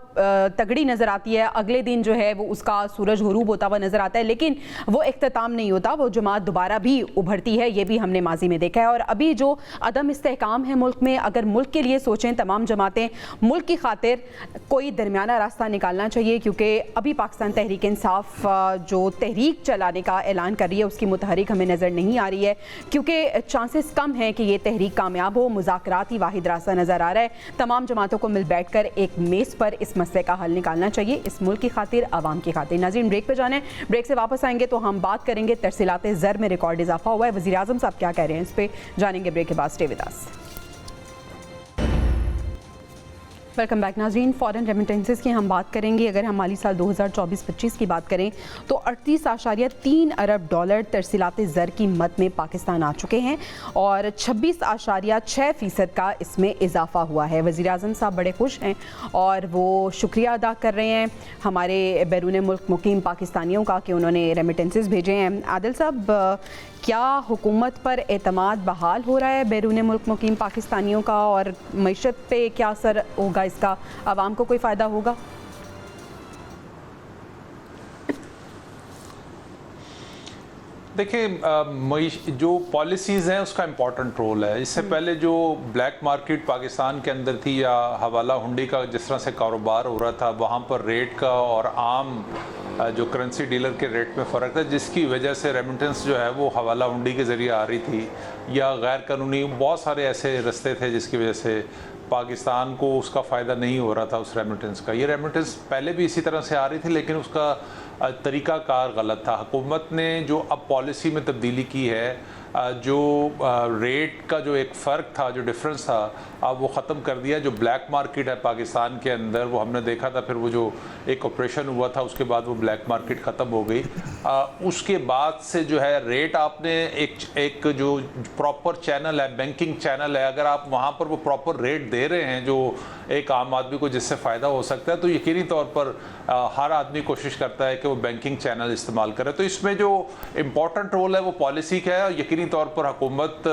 तगड़ी नजर आती है, अगले दिन जो है वो उसका सूरज गुरूब होता हुआ नजर आता है, लेकिन वो इख्तिताम नहीं होता, वो जमात दोबारा भी उभरती है। ये भी हमने माजी में देखा है। और अभी जो अदम इस्तेहकाम है मुल्क में, अगर मुल्क के लिए सोचें तमाम जमातें, मुल्क की खातिर कोई दरमियाना रास्ता निकालना चाहिए, क्योंकि अभी पाकिस्तान तहरीक इंसाफ जो तहरीक चलाने का ऐलान कर रही है उसकी मुतहरिक हमें नज़र नहीं आ रही है, क्योंकि चांसेस कम हैं कि ये तहरीक कामयाब हो। मुज़ाकरात ही वाहिद रास्ता नज़र आ रहा है। तमाम जमातों को मिल बैठ कर एक मेज़ पर इस मसले का हल निकालना चाहिए, इस मुल्क की खातिर, आवाम की खातिर। नाज़रीन, ब्रेक पे जाने, ब्रेक से वापस आएंगे तो हम बात करेंगे तरसीलात ज़र में रिकॉर्ड इजाफा हुआ है। वज़ीर आज़म साहब क्या कह रहे हैं इस पर जानेंगे ब्रेक के बाद। Stay with us. Welcome back नाज़रीन। फॉरेन रेमिटेंसेस की हम बात करेंगे। अगर हम माली साल 2024-25 की बात करें तो 38.3 अरब डॉलर तरसीलात ज़र की मद में पाकिस्तान आ चुके हैं और 26.6% का इसमें इजाफा हुआ है। वज़ीर आज़म साहब बड़े खुश हैं और वो शुक्रिया अदा कर रहे हैं हमारे बैरून मुल्क मुकीम पाकिस्तानियों का कि उन्होंने रेमिटेंसेस भेजे हैं। आदिल साहब, क्या हुकूमत पर एतमाद बहाल हो रहा है बैरून मुल्क मुकीम पाकिस्तानियों का, और मईशत पे क्या असर होगा इसका, आवाम को कोई फ़ायदा होगा? देखिए, जो पॉलिसीज़ हैं उसका इम्पॉर्टेंट रोल है। इससे पहले जो ब्लैक मार्केट पाकिस्तान के अंदर थी, या हवाला हुंडी का जिस तरह से कारोबार हो रहा था, वहाँ पर रेट का और आम जो करेंसी डीलर के रेट में फ़र्क था, जिसकी वजह से रेमिटेंस जो है वो हवाला हुंडी के ज़रिए आ रही थी, या गैर कानूनी बहुत सारे ऐसे रास्ते थे जिसकी वजह से पाकिस्तान को उसका फ़ायदा नहीं हो रहा था उस रेमिटेंस का। ये रेमिटेंस पहले भी इसी तरह से आ रही थी, लेकिन उसका तरीक़ाकार गलत था। हुकूमत ने जो अब पॉलिसी में तब्दीली की है, जो रेट का जो एक फ़र्क था, जो डिफरेंस था, अब वो ख़त्म कर दिया। जो ब्लैक मार्केट है पाकिस्तान के अंदर, वो हमने देखा था, फिर वो जो एक ऑपरेशन हुआ था उसके बाद वो ब्लैक मार्केट ख़त्म हो गई। उसके बाद से जो है रेट आपने एक जो प्रॉपर चैनल है, बैंकिंग चैनल है, अगर आप वहाँ पर वो प्रॉपर रेट दे रहे हैं जो एक आम आदमी को जिससे फ़ायदा हो सकता है, तो यकीनी तौर पर हर आदमी कोशिश करता है कि वो बैंकिंग चैनल इस्तेमाल करे। तो इसमें जो इम्पॉर्टेंट रोल है वो पॉलिसी का है, और यकीनी तौर पर हुकूमत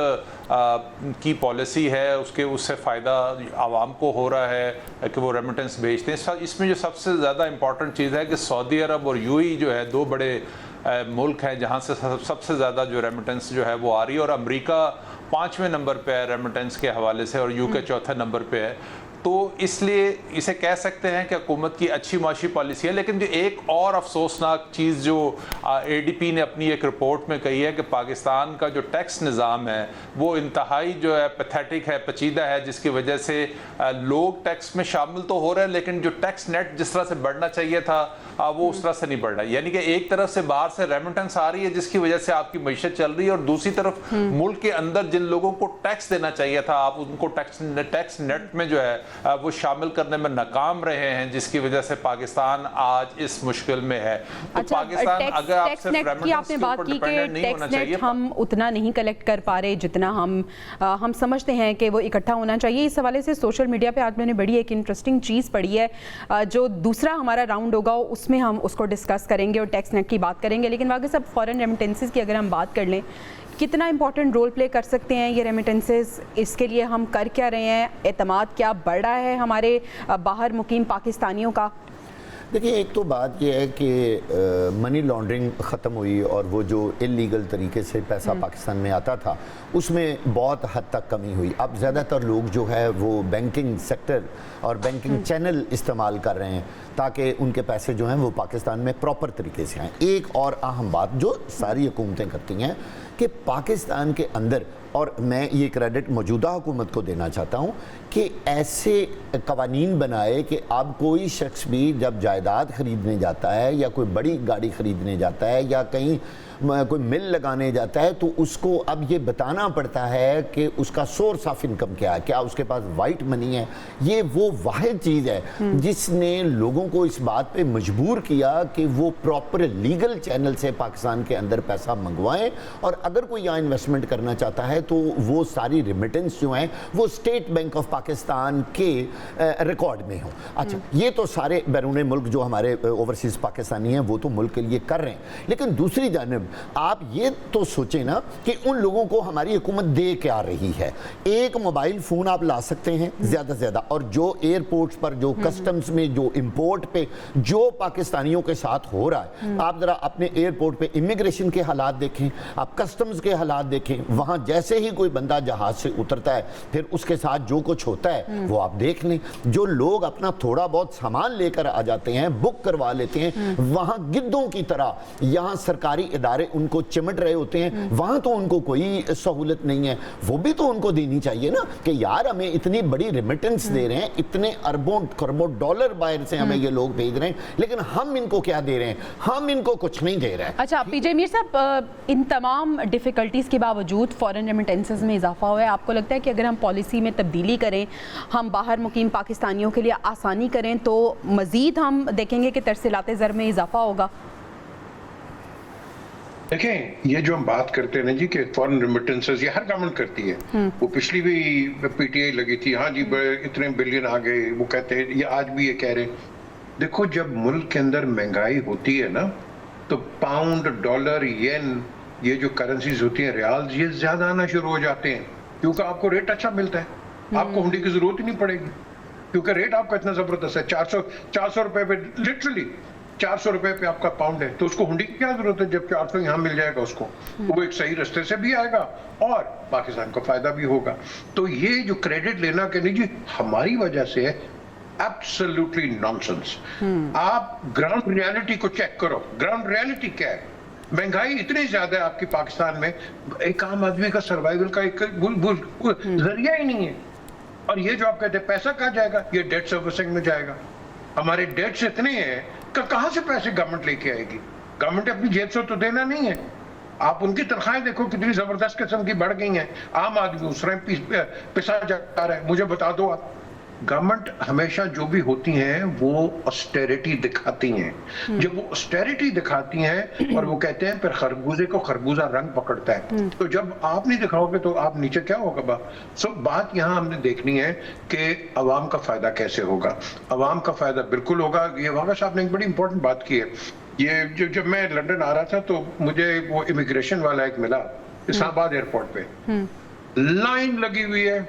की पॉलिसी है, उससे फ़ायदा आवाम को हो रहा है कि वो रेमिटेंस भेजते हैं। इसमें जो सबसे ज़्यादा इम्पॉर्टेंट चीज़ है कि सऊदी अरब और UAE जो है 2 बड़े मुल्क हैं जहाँ से सबसे ज़्यादा जो रेमिटेंस जो है वो आ रही है, और अमेरिका 5वें नंबर पे है रेमिटेंस के हवाले से, और UK 4थे नंबर पे है। तो इसलिए इसे कह सकते हैं कि हुकूमत की अच्छी माशी पॉलिसी है। लेकिन जो एक और अफसोसनाक चीज़ जो ADP ने अपनी एक रिपोर्ट में कही है कि पाकिस्तान का जो टैक्स निज़ाम है वो इंतहाई जो है पैथेटिक है, पेचीदा है, जिसकी वजह से लोग टैक्स में शामिल तो हो रहे हैं, लेकिन जो टैक्स नेट जिस तरह से बढ़ना चाहिए था वो उस तरह से नहीं बढ़ रहा है। यानी कि एक तरफ से बाहर से रेमिटेंस आ रही है जिसकी वजह से आपकी मईशत चल रही है, और दूसरी तरफ मुल्क के अंदर जिन लोगों को टैक्स देना चाहिए था, आप उनको टैक्स नेट में जो है وہ شامل کرنے میں ناکام رہے ہیں, جس کی وجہ سے پاکستان آج اس مشکل میں ہے. تو پاکستان اگر آپ ٹیکس نیٹ کی آپ نے بات کی کہ ٹیکس نیٹ ہم اتنا نہیں کلیکٹ کر پا رہے جتنا ہم سمجھتے ہیں کہ وہ اکٹھا ہونا چاہیے. اس حوالے سے سوشل میڈیا پہ آج میں نے بڑی ایک انٹرسٹنگ چیز پڑھی ہے, جو دوسرا ہمارا راؤنڈ ہوگا اس میں ہم اس کو ڈسکس کریں گے اور ٹیکس نیٹ کی بات کریں گے. لیکن واقعی سب فورن ریمیٹنسز کی اگر ہم بات کر لیں, کتنا امپورٹنٹ رول پلے کر سکتے ہیں یہ ریمیٹنسز, اس کے لیے ہم کر کیا رہے ہیں, اعتماد کیا بڑھ رہا ہے ہمارے باہر مقیم پاکستانیوں کا؟ دیکھیے, ایک تو بات یہ ہے کہ منی لانڈرنگ ختم ہوئی اور وہ جو اللیگل طریقے سے پیسہ پاکستان میں آتا تھا اس میں بہت حد تک کمی ہوئی. اب زیادہ تر لوگ جو ہے وہ بینکنگ سیکٹر اور بینکنگ چینل استعمال کر رہے ہیں تاکہ ان کے پیسے جو ہیں وہ پاکستان میں پراپر طریقے سے آئیں. ایک اور اہم بات جو ساری حکومتیں کرتی ہیں کہ پاکستان کے اندر, اور میں یہ کریڈٹ موجودہ حکومت کو دینا چاہتا ہوں, کہ ایسے قوانین بنائے کہ اب کوئی شخص بھی جب جائیداد خریدنے جاتا ہے یا کوئی بڑی گاڑی خریدنے جاتا ہے یا کہیں کوئی مل لگانے جاتا ہے تو اس کو اب یہ بتانا پڑتا ہے کہ اس کا سورس آف انکم کیا ہے, کیا اس کے پاس وائٹ منی ہے. یہ وہ واحد چیز ہے جس نے لوگوں کو اس بات پہ مجبور کیا کہ وہ پراپر لیگل چینل سے پاکستان کے اندر پیسہ منگوائیں, اور اگر کوئی یہاں انویسٹمنٹ کرنا چاہتا ہے تو وہ ساری ریمیٹنس جو ہیں وہ اسٹیٹ بینک آف پاکستان کے ریکارڈ میں ہوں. اچھا, یہ تو سارے بیرون ملک جو ہمارے اوورسیز پاکستانی ہیں وہ تو ملک کے لیے کر رہے ہیں, لیکن دوسری جانب آپ یہ تو سوچیں نا کہ ان لوگوں کو ہماری حکومت دے کیا رہی ہے. ایک موبائل فون آپ لا سکتے ہیں زیادہ سے زیادہ, اور جو ایئرپورٹس پر, جو کسٹمز میں, جو امپورٹ پہ جو پاکستانیوں کے ساتھ ہو رہا ہے, آپ ذرا اپنے ایئرپورٹ پہ امیگریشن کے حالات دیکھیں, آپ کسٹمز کے حالات دیکھیں, وہاں جیسے ہی کوئی بندہ جہاز سے اترتا ہے پھر اس کے ساتھ جو کچھ ہوتا ہے وہ آپ دیکھ لیں. جو لوگ اپنا تھوڑا بہت سامان لے کر آ جاتے ہیں, بک کروا لیتے ہیں, وہاں گدوں کی طرح یہاں سرکاری ادارے ان کو چمٹ رہے ہوتے ہیں, وہاں تو ان کو کوئی سہولت نہیں ہے. وہ بھی تو ان کو دینی چاہیے نا کہ یار ہمیں اتنی بڑی ریمیٹنس دے رہے ہیں, اتنے اربوں کروڑوں ڈالر باہر سے ہمیں یہ لوگ بھیج رہے ہیں, لیکن ہم ان کو کیا دے رہے ہیں؟ ہم ان کو کچھ نہیں دے رہے ہیں. اچھا پی جے میر صاحب, ان تمام ڈیفیکلٹیز کے باوجود فورن ریمیٹنسز میں اضافہ ہوا ہے. آپ کو لگتا ہے کہ اگر ہم پالیسی میں تبدیلی کریں, ہم باہر مقیم پاکستانیوں کے لیے آسانی کریں تو مزید ہم دیکھیں گے کہ ترسیلات زر میں اضافہ ہوگا؟ دیکھیں, یہ جو ہم بات کرتے ہیں نا جی کہ فورن ریمیٹنسز, یہ ہر گورنمنٹ کرتی ہے. وہ پچھلی بھی پی ٹی آئی لگی تھی, ہاں جی اتنے بلین آ گئے, وہ کہتے ہیں, یہ آج بھی یہ کہہ رہے ہیں. دیکھو, جب ملک کے اندر مہنگائی ہوتی ہے نا تو پاؤنڈ, ڈالر, ین, یہ جو کرنسیز ہوتی ہیں, ریالز, یہ زیادہ آنا شروع ہو جاتے ہیں کیونکہ آپ کو ریٹ اچھا ملتا ہے. آپ کو ہنڈی کی ضرورت ہی نہیں پڑے گی کیونکہ ریٹ آپ کا اتنا زبردست ہے. 400 روپے پہ, لٹرلی 400 روپے پہ آپ کا پاؤنڈ ہے, تو اس کو ہنڈی کی کیا ضرورت ہے جب 400 یہاں مل جائے گا اس کو. وہ ایک صحیح رستے سے بھی آئے گا اور پاکستان کو فائدہ بھی ہوگا. تو یہ جو کریڈٹ لینا کہ نہیں جی ہماری وجہ سے ہے, ایبسلیوٹلی نانسنس. آپ گراؤنڈ ریالٹی کو چیک کرو. گراؤنڈ ریالٹی کیا ہے؟ مہنگائی اتنی زیادہ ہے آپ کی پاکستان میں, ایک عام آدمی کا سروائیول کا ایک ذریعہ ہی نہیں ہے. اور یہ جو آپ کہتے ہیں پیسہ کہاں جائے گا, یہ ڈیٹ سروسنگ میں جائے گا. ہمارے ڈیٹس اتنے ہیں کہ کہاں سے پیسے گورنمنٹ لے کے آئے گی؟ گورنمنٹ اپنی جیب سے تو دینا نہیں ہے. آپ ان کی تنخواہیں دیکھو کتنی زبردست قسم کی بڑھ گئی ہیں. عام آدمی اس طرح پسا جا رہا ہے. مجھے بتا دو آپ, گورنمنٹ ہمیشہ جو بھی ہوتی ہیں وہ اسٹیریٹی دکھاتی ہیں. جب وہ اسٹیریٹی دکھاتی ہیں اور وہ کہتے ہیں پھر خربوزے کو خربوزہ رنگ پکڑتا ہے, تو جب آپ نہیں دکھاؤ گے تو آپ نیچے کیا ہوگا؟ بات یہاں ہم نے دیکھنی ہے کہ عوام کا فائدہ کیسے ہوگا. عوام کا فائدہ بالکل ہوگا. یہ واقعہ صاحب نے ایک بڑی امپورٹنٹ بات کی ہے. یہ جب میں لندن آ رہا تھا تو مجھے وہ امیگریشن والا ایک ملا اسلام آباد ایئرپورٹ پہ, لائن لگی ہوئی ہے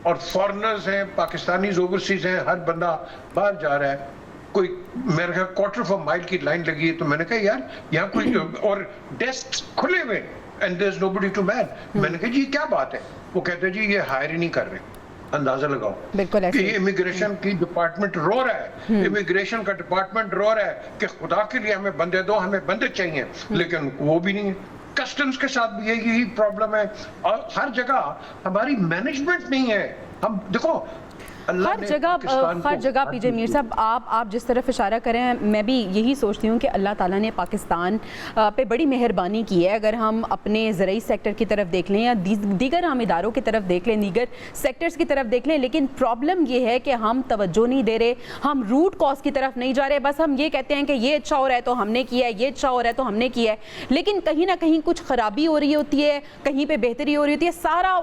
اور فارنرز ہیں, پاکستانیز اوورسیز ہیں, ہر بندہ باہر جا رہا ہے. کوئی میرے خیال کوارٹر آف مائل کی لائن لگی ہے. تو میں نے کہا یار یہاں کوئی, اور ڈیسک کھلے ہوئے, and there is know body to مین. میں نے کہا جی کیا بات ہے؟ وہ کہتے ہیں جی یہ ہائر ہی نہیں کر رہے. اندازہ لگاؤ کہ یہ امیگریشن کی ڈپارٹمنٹ رو رہا ہے, امیگریشن کا ڈپارٹمنٹ رو رہا ہے کہ خدا کے لیے ہمیں بندے دو, ہمیں بندے چاہیے, لیکن وہ بھی نہیں ہے. کسٹمز کے ساتھ بھی یہی پرابلم ہے, اور ہر جگہ ہماری مینجمنٹ نہیں ہے. ہم دیکھو अल्लाह हर ने जगह पाकिस्तान हर को जगह पीजे मीर साहब आप जिस तरफ इशारा करें हैं, मैं भी यही सोचती हूँ कि अल्लाह ताला ने पाकिस्तान पे बड़ी मेहरबानी की है। अगर हम अपने ज़राई सेक्टर की तरफ देख लें या दीगर हम इदारों की तरफ देख लें, दीगर सेक्टर्स की तरफ देख लें, लेकिन प्रॉब्लम ये है कि हम तवज्जो नहीं दे रहे, हम रूट कॉज की तरफ नहीं जा रहे। बस हम ये कहते हैं कि ये अच्छा हो रहा है तो हमने किया है, ये अच्छा हो रहा है तो हमने किया है, लेकिन कहीं ना कहीं कुछ ख़राबी हो रही होती है, कहीं पे बेहतरी हो रही होती है। सारा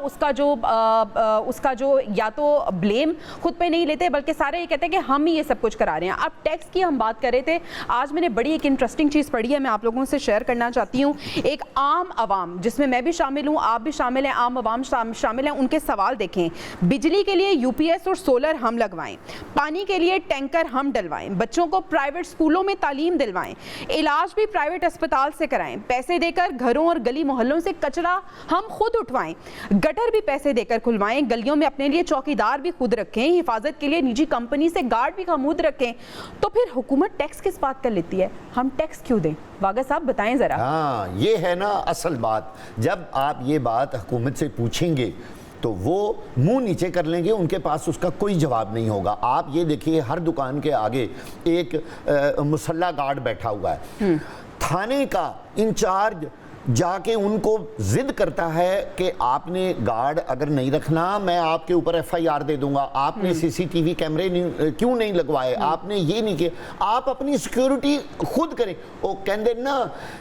उसका जो या तो ब्लेम खुद पे नहीं लेते, बल्कि सारे ये कहते हैं कि हम ही ये सब कुछ करा रहे हैं। अब टैक्स की हम बात कर रहे थे, आज मैंने बड़ी एक इंटरेस्टिंग चीज़ पढ़ी है, मैं आप लोगों से शेयर करना चाहती हूँ। एक आम आवाम, जिसमें मैं भी शामिल हूँ, आप भी शामिल हैं, आम आवाम शामिल हैं, उनके सवाल देखें। बिजली के लिए यूपीएस और सोलर हम लगवाएं, पानी के लिए टैंकर हम डलवाएं, बच्चों को प्राइवेट स्कूलों में तालीम दिलवाएं, इलाज भी प्राइवेट अस्पताल से कराएं, पैसे देकर घरों और गली मोहल्लों से कचरा हम खुद उठवाएं, गटर भी पैसे देकर खुलवाएं, गलियों में अपने लिए चौकीदार भी खुद रखें, हिफाजत के लिए निजी कंपनी से गार्ड भी खमूद रखें। तो फिर हुकूमत टैक्स किस बात कर लेती है? हम टैक्स क्यों दें? वागा साहब बताएं जरा। हाँ, ये है ना असल बात। जब आप ये बात हुकूमत से पूछेंगे तो वो मुंह नीचे कर लेंगे, उनके पास उसका कोई जवाब नहीं होगा। आप ये देखिए, हर दुकान के आगे एक मुसल्ला गार्ड बैठा हुआ है। थाने का इंचार्ज जाके उनको जिद करता है कि आपने गार्ड अगर नहीं रखना, मैं आपके ऊपर एफआईआर दे दूंगा। आपने सीसीटीवी कैमरे क्यों नहीं लगवाए, आपने ये नहीं किया, आप अपनी सिक्योरिटी खुद करें। वो कहते ना,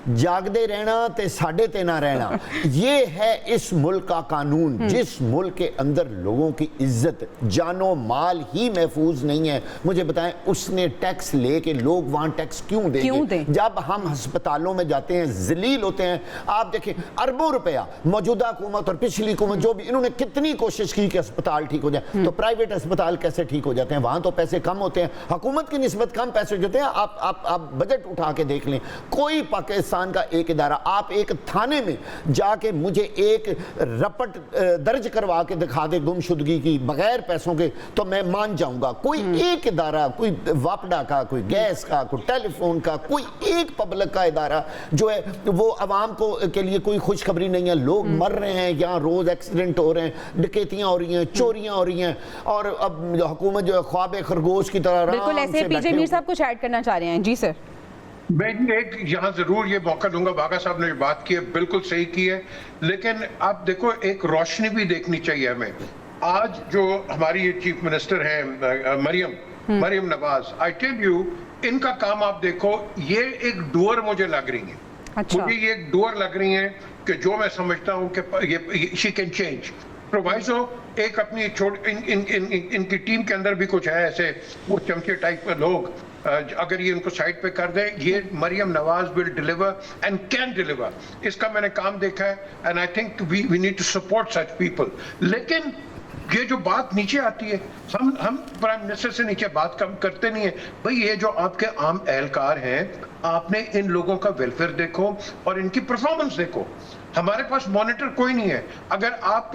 जागदे रहना ते साडे ते ना रहना। ये है इस मुल्क का कानून। जिस मुल्क के अंदर लोगों की इज्जत, जानो माल ही महफूज नहीं है, मुझे बताएं उसने टैक्स लेके लोग वहां टैक्स क्यों देंगे? जब हम अस्पतालों में जाते हैं जलील होते हैं। आप देखें, अरबों रुपया मौजूदा हुकूमत और पिछली हुकूमत जो भी, इन्होंने कितनी कोशिश की कि अस्पताल ठीक हो जाए, तो प्राइवेट अस्पताल कैसे ठीक हो जाते हैं? वहां तो पैसे कम होते हैं, हुकूमत की निस्बत कम पैसे होते हैं। आप बजट उठा के देख लें, कोई पाकिस्तान का एक इदारा, आप एक थाने में जाके मुझे एक रपट दर्ज करवा के दिखा दे गुमशुदगी की बगैर पैसों के, तो मैं मान जाऊंगा। कोई एक इदारा, कोई वापडा का, कोई गैस का, कोई टेलीफोन का, कोई एक पब्लिक का इदारा जो है वो अवाम को के लिए कोई खुशखबरी नहीं है। लोग मर रहे हैं, यहाँ रोज एक्सीडेंट हो रहे हैं, डकैतियां हो रही हैं, चोरियां हो रही हैं, और अब हुकूमत जो है ख्वाब खरगोश की तरह बिल्कुल ऐसे पीजे मीर साहब कुछ ऐड करना चाह रहे हैं। जी सर। मैं एक यहाँ जरूर ये मौका दूंगा, बागा साहब ने जो बात की है बिल्कुल सही की है, लेकिन आप देखो एक रोशनी भी देखनी चाहिए हमें। आज जो हमारी चीफ मिनिस्टर हैं Maryam Nawaz, I tell you, इनका काम आप देखो, ये एक डूअर मुझे लग रही है। अच्छा। मुझे ये एक डूअर लग रही है कि जो मैं समझता हूँ कि ये शी कैन चेंज। प्रोवाइजो एक अपनी इनकी टीम के अंदर भी कुछ है ऐसे वो चमचे टाइप के लोग, अगर ये उनको साइड पे कर दे, ये Maryam Nawaz will deliver and can deliver. इसका मैंने काम देखा है, and I think we need to support such people. लेकिन ये जो बात नीचे आती है, हम प्राइम मिनिस्टर से नीचे बात कम करते नहीं है। भाई ये जो आपके आम एहलकार हैं, आपने इन लोगों का वेलफेयर देखो और इनकी परफॉर्मेंस देखो। हमारे पास मॉनिटर कोई नहीं है। अगर आप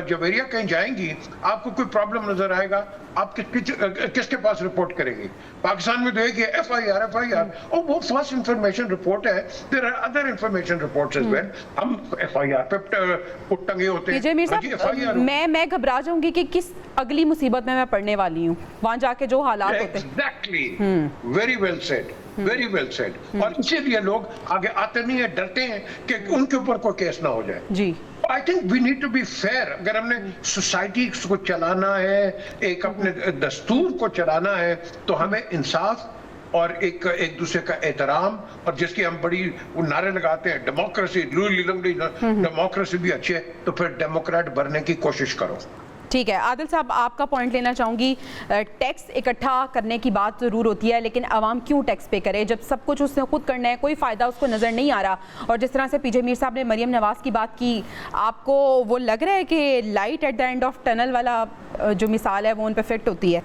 जवेरिया कहीं जाएंगी, आपको कोई प्रॉब्लम नजर आएगा, आप किसके पास रिपोर्ट करेंगी? पाकिस्तान में देखिए एफआईआर, और वो फर्स्ट इंफॉर्मेशन रिपोर्ट है। There are other information reports as well. हम एफआईआर पे टंगे होते हैं। पीजे मीर साहब, मैं घबरा जाऊंगी कि किस अगली मुसीबत में मैं पड़ने वाली हूँ वहां जाके जो हालात होते हैं। Exactly, very well said, very well said. और इसीलिए लोग आगे आते नहीं है, डरते हैं कि उनके ऊपर कोई केस ना हो जाए। जी, I think we need to be fair. अगर हमने सोसाइटी को चलाना है, एक अपने दस्तूर को चलाना है, तो हमें इंसाफ और एक दूसरे का एहतराम, और जिसकी हम बड़ी नारे लगाते हैं डेमोक्रेसी, डेमोक्रेसी भी अच्छी है, तो फिर डेमोक्रेट बनने की कोशिश करो। ठीक है आदिल साहब, आपका पॉइंट लेना चाहूँगी। टैक्स इकट्ठा करने की बात ज़रूर होती है, लेकिन आवाम क्यों टैक्स पे करे जब सब कुछ उसने खुद करना है, कोई फ़ायदा उसको नज़र नहीं आ रहा। और जिस तरह से पीजे मीर साहब ने मरियम नवाज़ की बात की, आपको वो लग रहा है कि light at the end of tunnel वाला जो मिसाल है वो उन पर फिट होती है?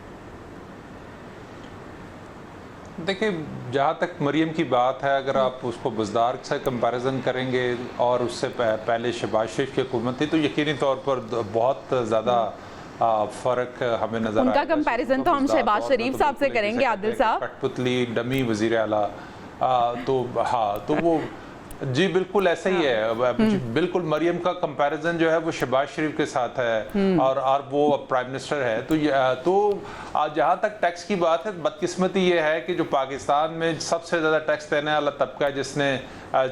देखिए, जहाँ तक मरियम की बात है, अगर आप उसको बुज़दार से कंपैरिजन करेंगे और उससे पहले शहबाज शरीफ की हुकूमत थी, तो यकीनी तौर पर बहुत ज़्यादा फ़र्क हमें नज़र आएगा। उनका कंपैरिजन तो हम शहबाज शरीफ साहब से करेंगे आदिल साहब। कठपुतली डमी वज़ीर आला, तो हाँ, तो वो جی بالکل ایسا ہی ہے. بالکل مریم کا کمپیریزن جو ہے وہ شہباز شریف کے ساتھ ہے اور وہ پرائم منسٹر ہے. تو جہاں تک ٹیکس کی بات ہے, بدقسمتی یہ ہے کہ جو پاکستان میں سب سے زیادہ ٹیکس دینے والا طبقہ ہے, جس نے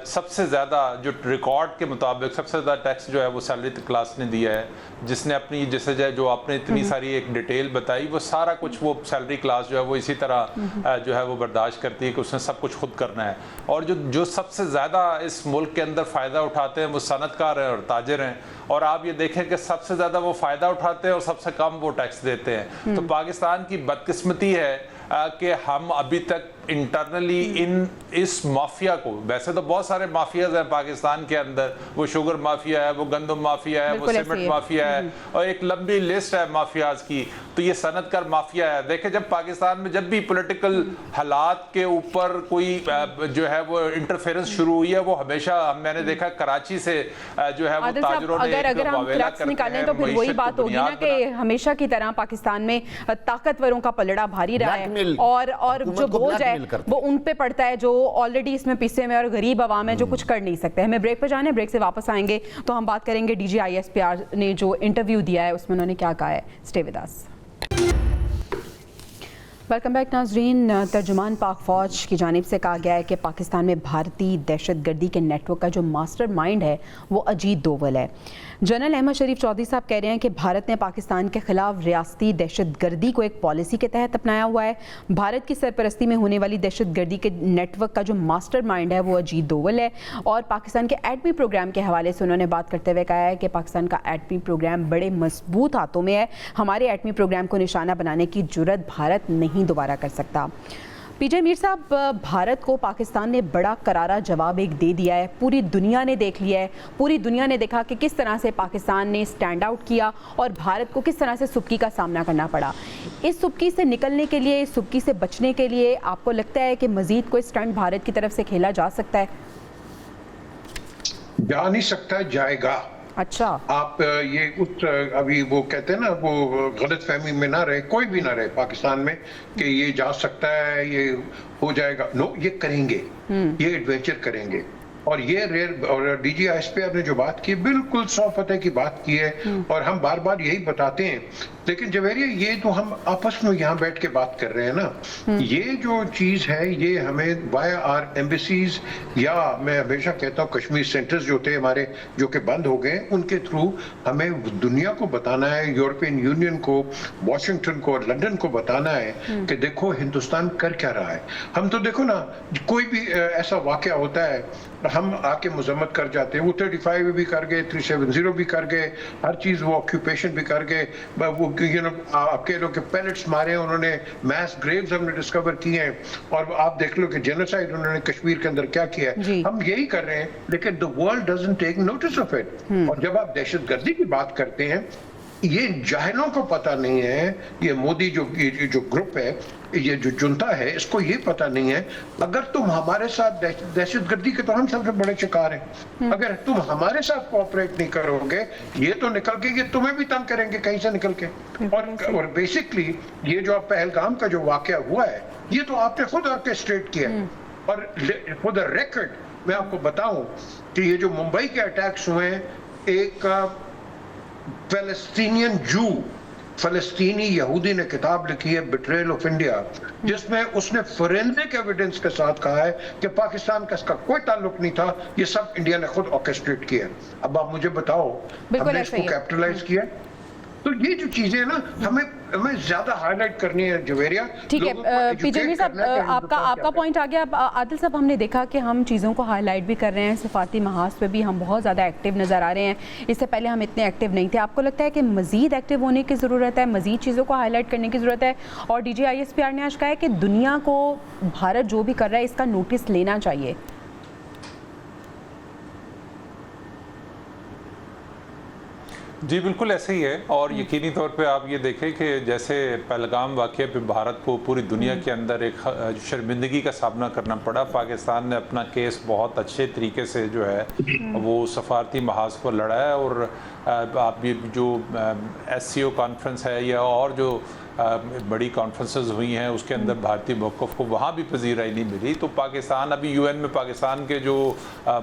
سب سے زیادہ جو ریکارڈ کے مطابق سب سے زیادہ ٹیکس جو ہے وہ سیلری کلاس نے دیا ہے, جس نے اپنی جیسے جو آپ نے اتنی ساری ایک ڈیٹیل بتائی, وہ سارا کچھ وہ سیلری کلاس جو ہے وہ اسی طرح جو ہے وہ برداشت کرتی ہے کہ اس نے سب کچھ خود کرنا ہے. اور جو سب سے زیادہ اس ملک کے اندر فائدہ اٹھاتے ہیں وہ صنعت کار ہیں اور تاجر ہیں, اور آپ یہ دیکھیں کہ سب سے زیادہ وہ فائدہ اٹھاتے ہیں اور سب سے کم وہ ٹیکس دیتے ہیں. تو پاکستان کی بدقسمتی ہے کہ ہم ابھی تک انٹرنلی اس مافیا کو, ویسے تو بہت سارے مافیاز ہیں پاکستان کے اندر, وہ شوگر مافیا ہے, وہ گندم مافیا ہے, وہ سیمنٹ مافیا ہے, اور ایک لمبی لسٹ ہے مافیاز کی. تو یہ صنعت کار مافیا ہے. دیکھیں جب پاکستان میں جب بھی پولیٹیکل حالات کے اوپر کوئی جو ہے وہ انٹرفیرنس شروع ہوئی ہے, وہ ہمیشہ میں نے دیکھا کراچی سے جو ہے وہ تاجروں نے اگر ہم کریکس نکالیں تو پھر وہی بات ہوگی نا کہ ہمیشہ کی طرح پاکستان میں طاقتوروں کا پلڑا بھاری رہا ہے, اور جو بوجھ ہے وہ ان پہ پڑتا ہے جو آلریڈی اس میں پیسے میں اور غریب عوام ہے جو کچھ کر نہیں سکتے. ہمیں بریک پہ جانا ہے, بریک سے واپس آئیں گے تو ہم بات کریں گے D G I S P R نے جو انٹرویو دیا ہے اس میں انہوں نے کیا کہا ہے. Stay with us. Welcome back ناظرین. ترجمان پاک فوج کی جانب سے کہا گیا ہے کہ پاکستان میں بھارتی دہشت گردی کے نیٹ ورک کا جو ماسٹر مائنڈ ہے وہ اجیت دوول ہے. جنرل احمد شریف چودھری صاحب کہہ رہے ہیں کہ بھارت نے پاکستان کے خلاف ریاستی دہشت گردی کو ایک پالیسی کے تحت اپنایا ہوا ہے. بھارت کی سرپرستی میں ہونے والی دہشت گردی کے نیٹ ورک کا جو ماسٹر مائنڈ ہے وہ اجیت دوول ہے. اور پاکستان کے ایٹمی پروگرام کے حوالے سے انہوں نے بات کرتے ہوئے کہا ہے کہ پاکستان کا ایٹمی پروگرام بڑے مضبوط ہاتھوں میں ہے, ہمارے ایٹمی پروگرام کو نشانہ بنانے کی جرت بھارت نہیں دوبارہ کر سکتا. پی جے میر صاحب, بھارت کو پاکستان نے بڑا کرارا جواب ایک دے دیا ہے, پوری دنیا نے دیکھ لیا ہے, پوری دنیا نے دیکھا کہ کس طرح سے پاکستان نے سٹینڈ آؤٹ کیا اور بھارت کو کس طرح سے سبکی کا سامنا کرنا پڑا. اس سبکی سے نکلنے کے لیے, اس سبکی سے بچنے کے لیے آپ کو لگتا ہے کہ مزید کوئی سٹنٹ بھارت کی طرف سے کھیلا جا سکتا ہے؟ جا نہیں سکتا, جائے گا. اچھا, آپ یہ ابھی وہ کہتے ہیں نا, وہ غلط فہمی میں نہ رہے, کوئی بھی نہ رہے پاکستان میں کہ یہ جا سکتا ہے, یہ ہو جائے گا. نو, یہ کریں گے, یہ ایڈوینچر کریں گے. اور یہ اور D G I S P R نے جو بات کی بالکل 100% کی بات کی ہے, اور ہم بار بار یہی بتاتے ہیں. لیکن جویریہ, یہ تو ہم آپس میں یہاں بیٹھ کے بات کر رہے ہیں نا, یہ جو چیز ہے یہ ہمیں وایا آر ایمبیسیز, یا میں ہمیشہ کہتا ہوں کشمیر سینٹرز جو تھے ہمارے جو کہ بند ہو گئے, ان کے تھرو ہمیں دنیا کو بتانا ہے, یورپین یونین کو, واشنگٹن کو اور لنڈن کو بتانا ہے کہ دیکھو ہندوستان کر کیا رہا ہے. ہم تو دیکھو نا, کوئی بھی ایسا واقعہ ہوتا ہے ہم آ کے مذمت کر جاتے ہیں. وہ 35 بھی کر گئے, 370 بھی کر گئے, ہر چیز, وہ آکیوپیشن بھی کر گئے, وہ آپ کہہ لو کہ پیلٹس مارے ہیں انہوں نے, میس گریوز ہم نے ڈسکور کیے ہیں, اور آپ دیکھ لو کہ جینوسائیڈ انہوں نے کشمیر کے اندر کیا کیا ہے. ہم یہی کر رہے ہیں, لیکن the world doesn't take notice of it. اور جب آپ دہشت گردی کی بات کرتے ہیں, یہ جاہلوں کو پتہ نہیں ہے, یہ مودی جو گروپ ہے, یہ جو جنتا ہے, اس کو یہ پتہ نہیں ہے, اگر تم ہمارے ساتھ دہشت گردی کے تو ہم سب سے بڑے شکار ہیں, اگر تم ہمارے ساتھ کوآپریٹ نہیں کرو گے, یہ تو نکل کے یہ تمہیں بھی تنگ کریں گے کہیں سے نکل کے. اور بیسکلی یہ جو پہلگام کا جو واقعہ ہوا ہے, یہ تو آپ نے خود آرکسٹریٹ کیا. اور فور دا ریکارڈ میں آپ کو بتاؤں کہ یہ جو ممبئی کے اٹیکس ہوئے ہیں, ایک فلسطینین جو, فلسطینی یہودی نے کتاب لکھی ہے بیٹریل آف انڈیا, جس میں اس نے فورینزک ایویڈنس کے ساتھ کہا ہے کہ پاکستان کا اس کا کوئی تعلق نہیں تھا, یہ سب انڈیا نے خود آرکسٹریٹ کیا. اب آپ مجھے بتاؤ, ہم نے اس کو کیپٹلائز کیا. تو یہ جو چیزیں نا ہمیں زیادہ ہائی لائٹ کرنی ہے جویریہ. ٹھیک ہے پی جے میر صاحب, آپ کا پوائنٹ آ گیا. عادل صاحب, ہم نے دیکھا کہ ہم چیزوں کو ہائی لائٹ بھی کر رہے ہیں, سفارتی محاذ پہ بھی ہم بہت زیادہ ایکٹیو نظر آ رہے ہیں, اس سے پہلے ہم اتنے ایکٹیو نہیں تھے. آپ کو لگتا ہے کہ مزید ایکٹیو ہونے کی ضرورت ہے, مزید چیزوں کو ہائی لائٹ کرنے کی ضرورت ہے؟ اور D G I S P R نے آج کہا ہے کہ دنیا کو بھارت جو بھی کر رہا ہے اس کا نوٹس لینا چاہیے. جی بالکل ایسے ہی ہے. اور یقینی طور پہ آپ یہ دیکھیں کہ جیسے پہلگام واقعے پہ بھارت کو پوری دنیا کے اندر ایک شرمندگی کا سامنا کرنا پڑا, پاکستان نے اپنا کیس بہت اچھے طریقے سے جو ہے وہ سفارتی محاذ پر لڑا ہے. اور آپ یہ جو ایس سی او کانفرنس ہے یا اور جو बड़ी कॉन्फ्रेंसेस हुई हैं, उसके अंदर भारतीय मौक़िफ़ को वहाँ भी पजीराई नहीं मिली। तो पाकिस्तान अभी यूएन में पाकिस्तान के जो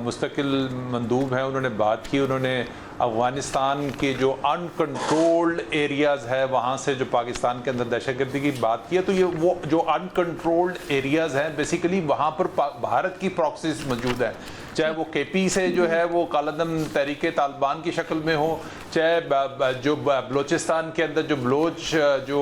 मुस्तकिल मंदूब हैं उन्होंने बात की, उन्होंने अफ़गानिस्तान के जो अनकंट्रोल्ड एरियाज़ है वहाँ से जो पाकिस्तान के अंदर दहशतगर्दी की बात की है, तो ये वो जो अनकंट्रोल्ड एरियाज़ हैं बेसिकली वहाँ पर भारत की प्रॉक्सीज मौजूद है, चाहे वो केपी से जो है वो कालादम तहरीक तालिबान की शक्ल में हो, चाहे जो बलोचिस्तान के अंदर जो बलोच जो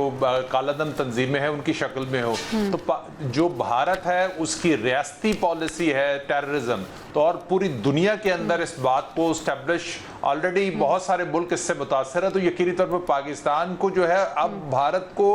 कालादम तंजीमें हैं उनकी शक्ल में हो। तो जो भारत है उसकी रियासती पॉलिसी है टेररिज्म, तो और पूरी दुनिया के अंदर इस बात को स्टैब्लिश ऑलरेडी बहुत सारे मुल्क इससे मुतासर है। तो यकीनी तौर पर पाकिस्तान को जो है अब भारत को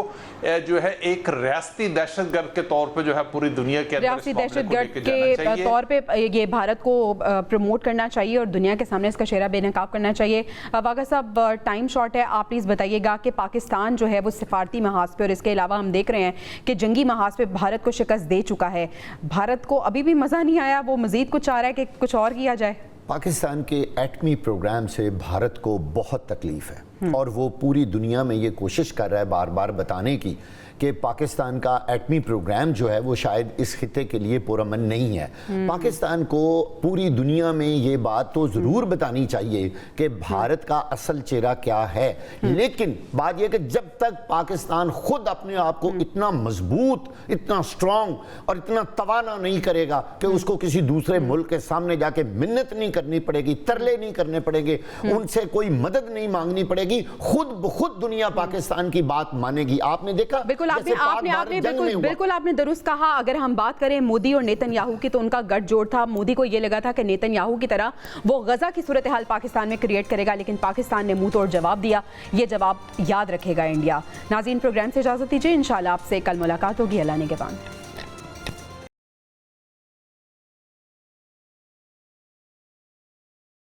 जो है एक रियासती दहशतगर्द के तौर पे जो है पूरी दुनिया के अंदर रियासती दहशतगर्द के तौर पे ये भारत को प्रमोट करना चाहिए और दुनिया के सामने इसका चेहरा बेनकाब करना चाहिए। वागा साहब, टाइम शॉर्ट है, आप प्लीज़ बताइएगा कि पाकिस्तान जो है वो सिफारती महाज पे और इसके अलावा हम देख रहे हैं कि जंगी महाज पे भारत को शिकस्त दे चुका है, भारत को अभी भी मज़ा नहीं आया, वो मज़ीद कुछ चाह रहा है कि कुछ और किया जाए? पाकिस्तान के एटमी प्रोग्राम से भारत को बहुत तकलीफ है और वो पूरी दुनिया में ये कोशिश कर रहा है बार बार बताने की कि पाकिस्तान का एटमी प्रोग्राम जो है वो शायद इस खिते के लिए पुरअमन नहीं है। पाकिस्तान को पूरी दुनिया में ये बात तो ज़रूर बतानी चाहिए कि भारत का असल चेहरा क्या है, लेकिन बात यह कि जब तक पाकिस्तान खुद अपने आप को इतना मजबूत, इतना स्ट्रॉन्ग और इतना तवाना नहीं करेगा कि उसको किसी दूसरे मुल्क के सामने जाके मिन्नत नहीं करनी पड़ेगी, तरले नहीं करने पड़ेंगे, उनसे कोई मदद नहीं मांगनी पड़ेगी, खुद ब खुद दुनिया पाकिस्तान की बात मानेगी। आपने देखा बिल्कुल आपने दुरुस्त कहा। अगर हम बात करें मोदी और नेतन्याहू की तो उनका गठजोड़ था। मोदी को यह लगा था कि नेतन्याहू की तरह वो गजा की सूरत हाल पाकिस्तान में क्रिएट करेगा, लेकिन पाकिस्तान ने मुंह तोड़ जवाब दिया। ये जवाब याद रखेगा इंडिया। नाज़रीन, प्रोग्राम से इजाजत दीजिए, इंशाल्लाह आपसे कल मुलाकात होगी। अल्लाह ने के बाद।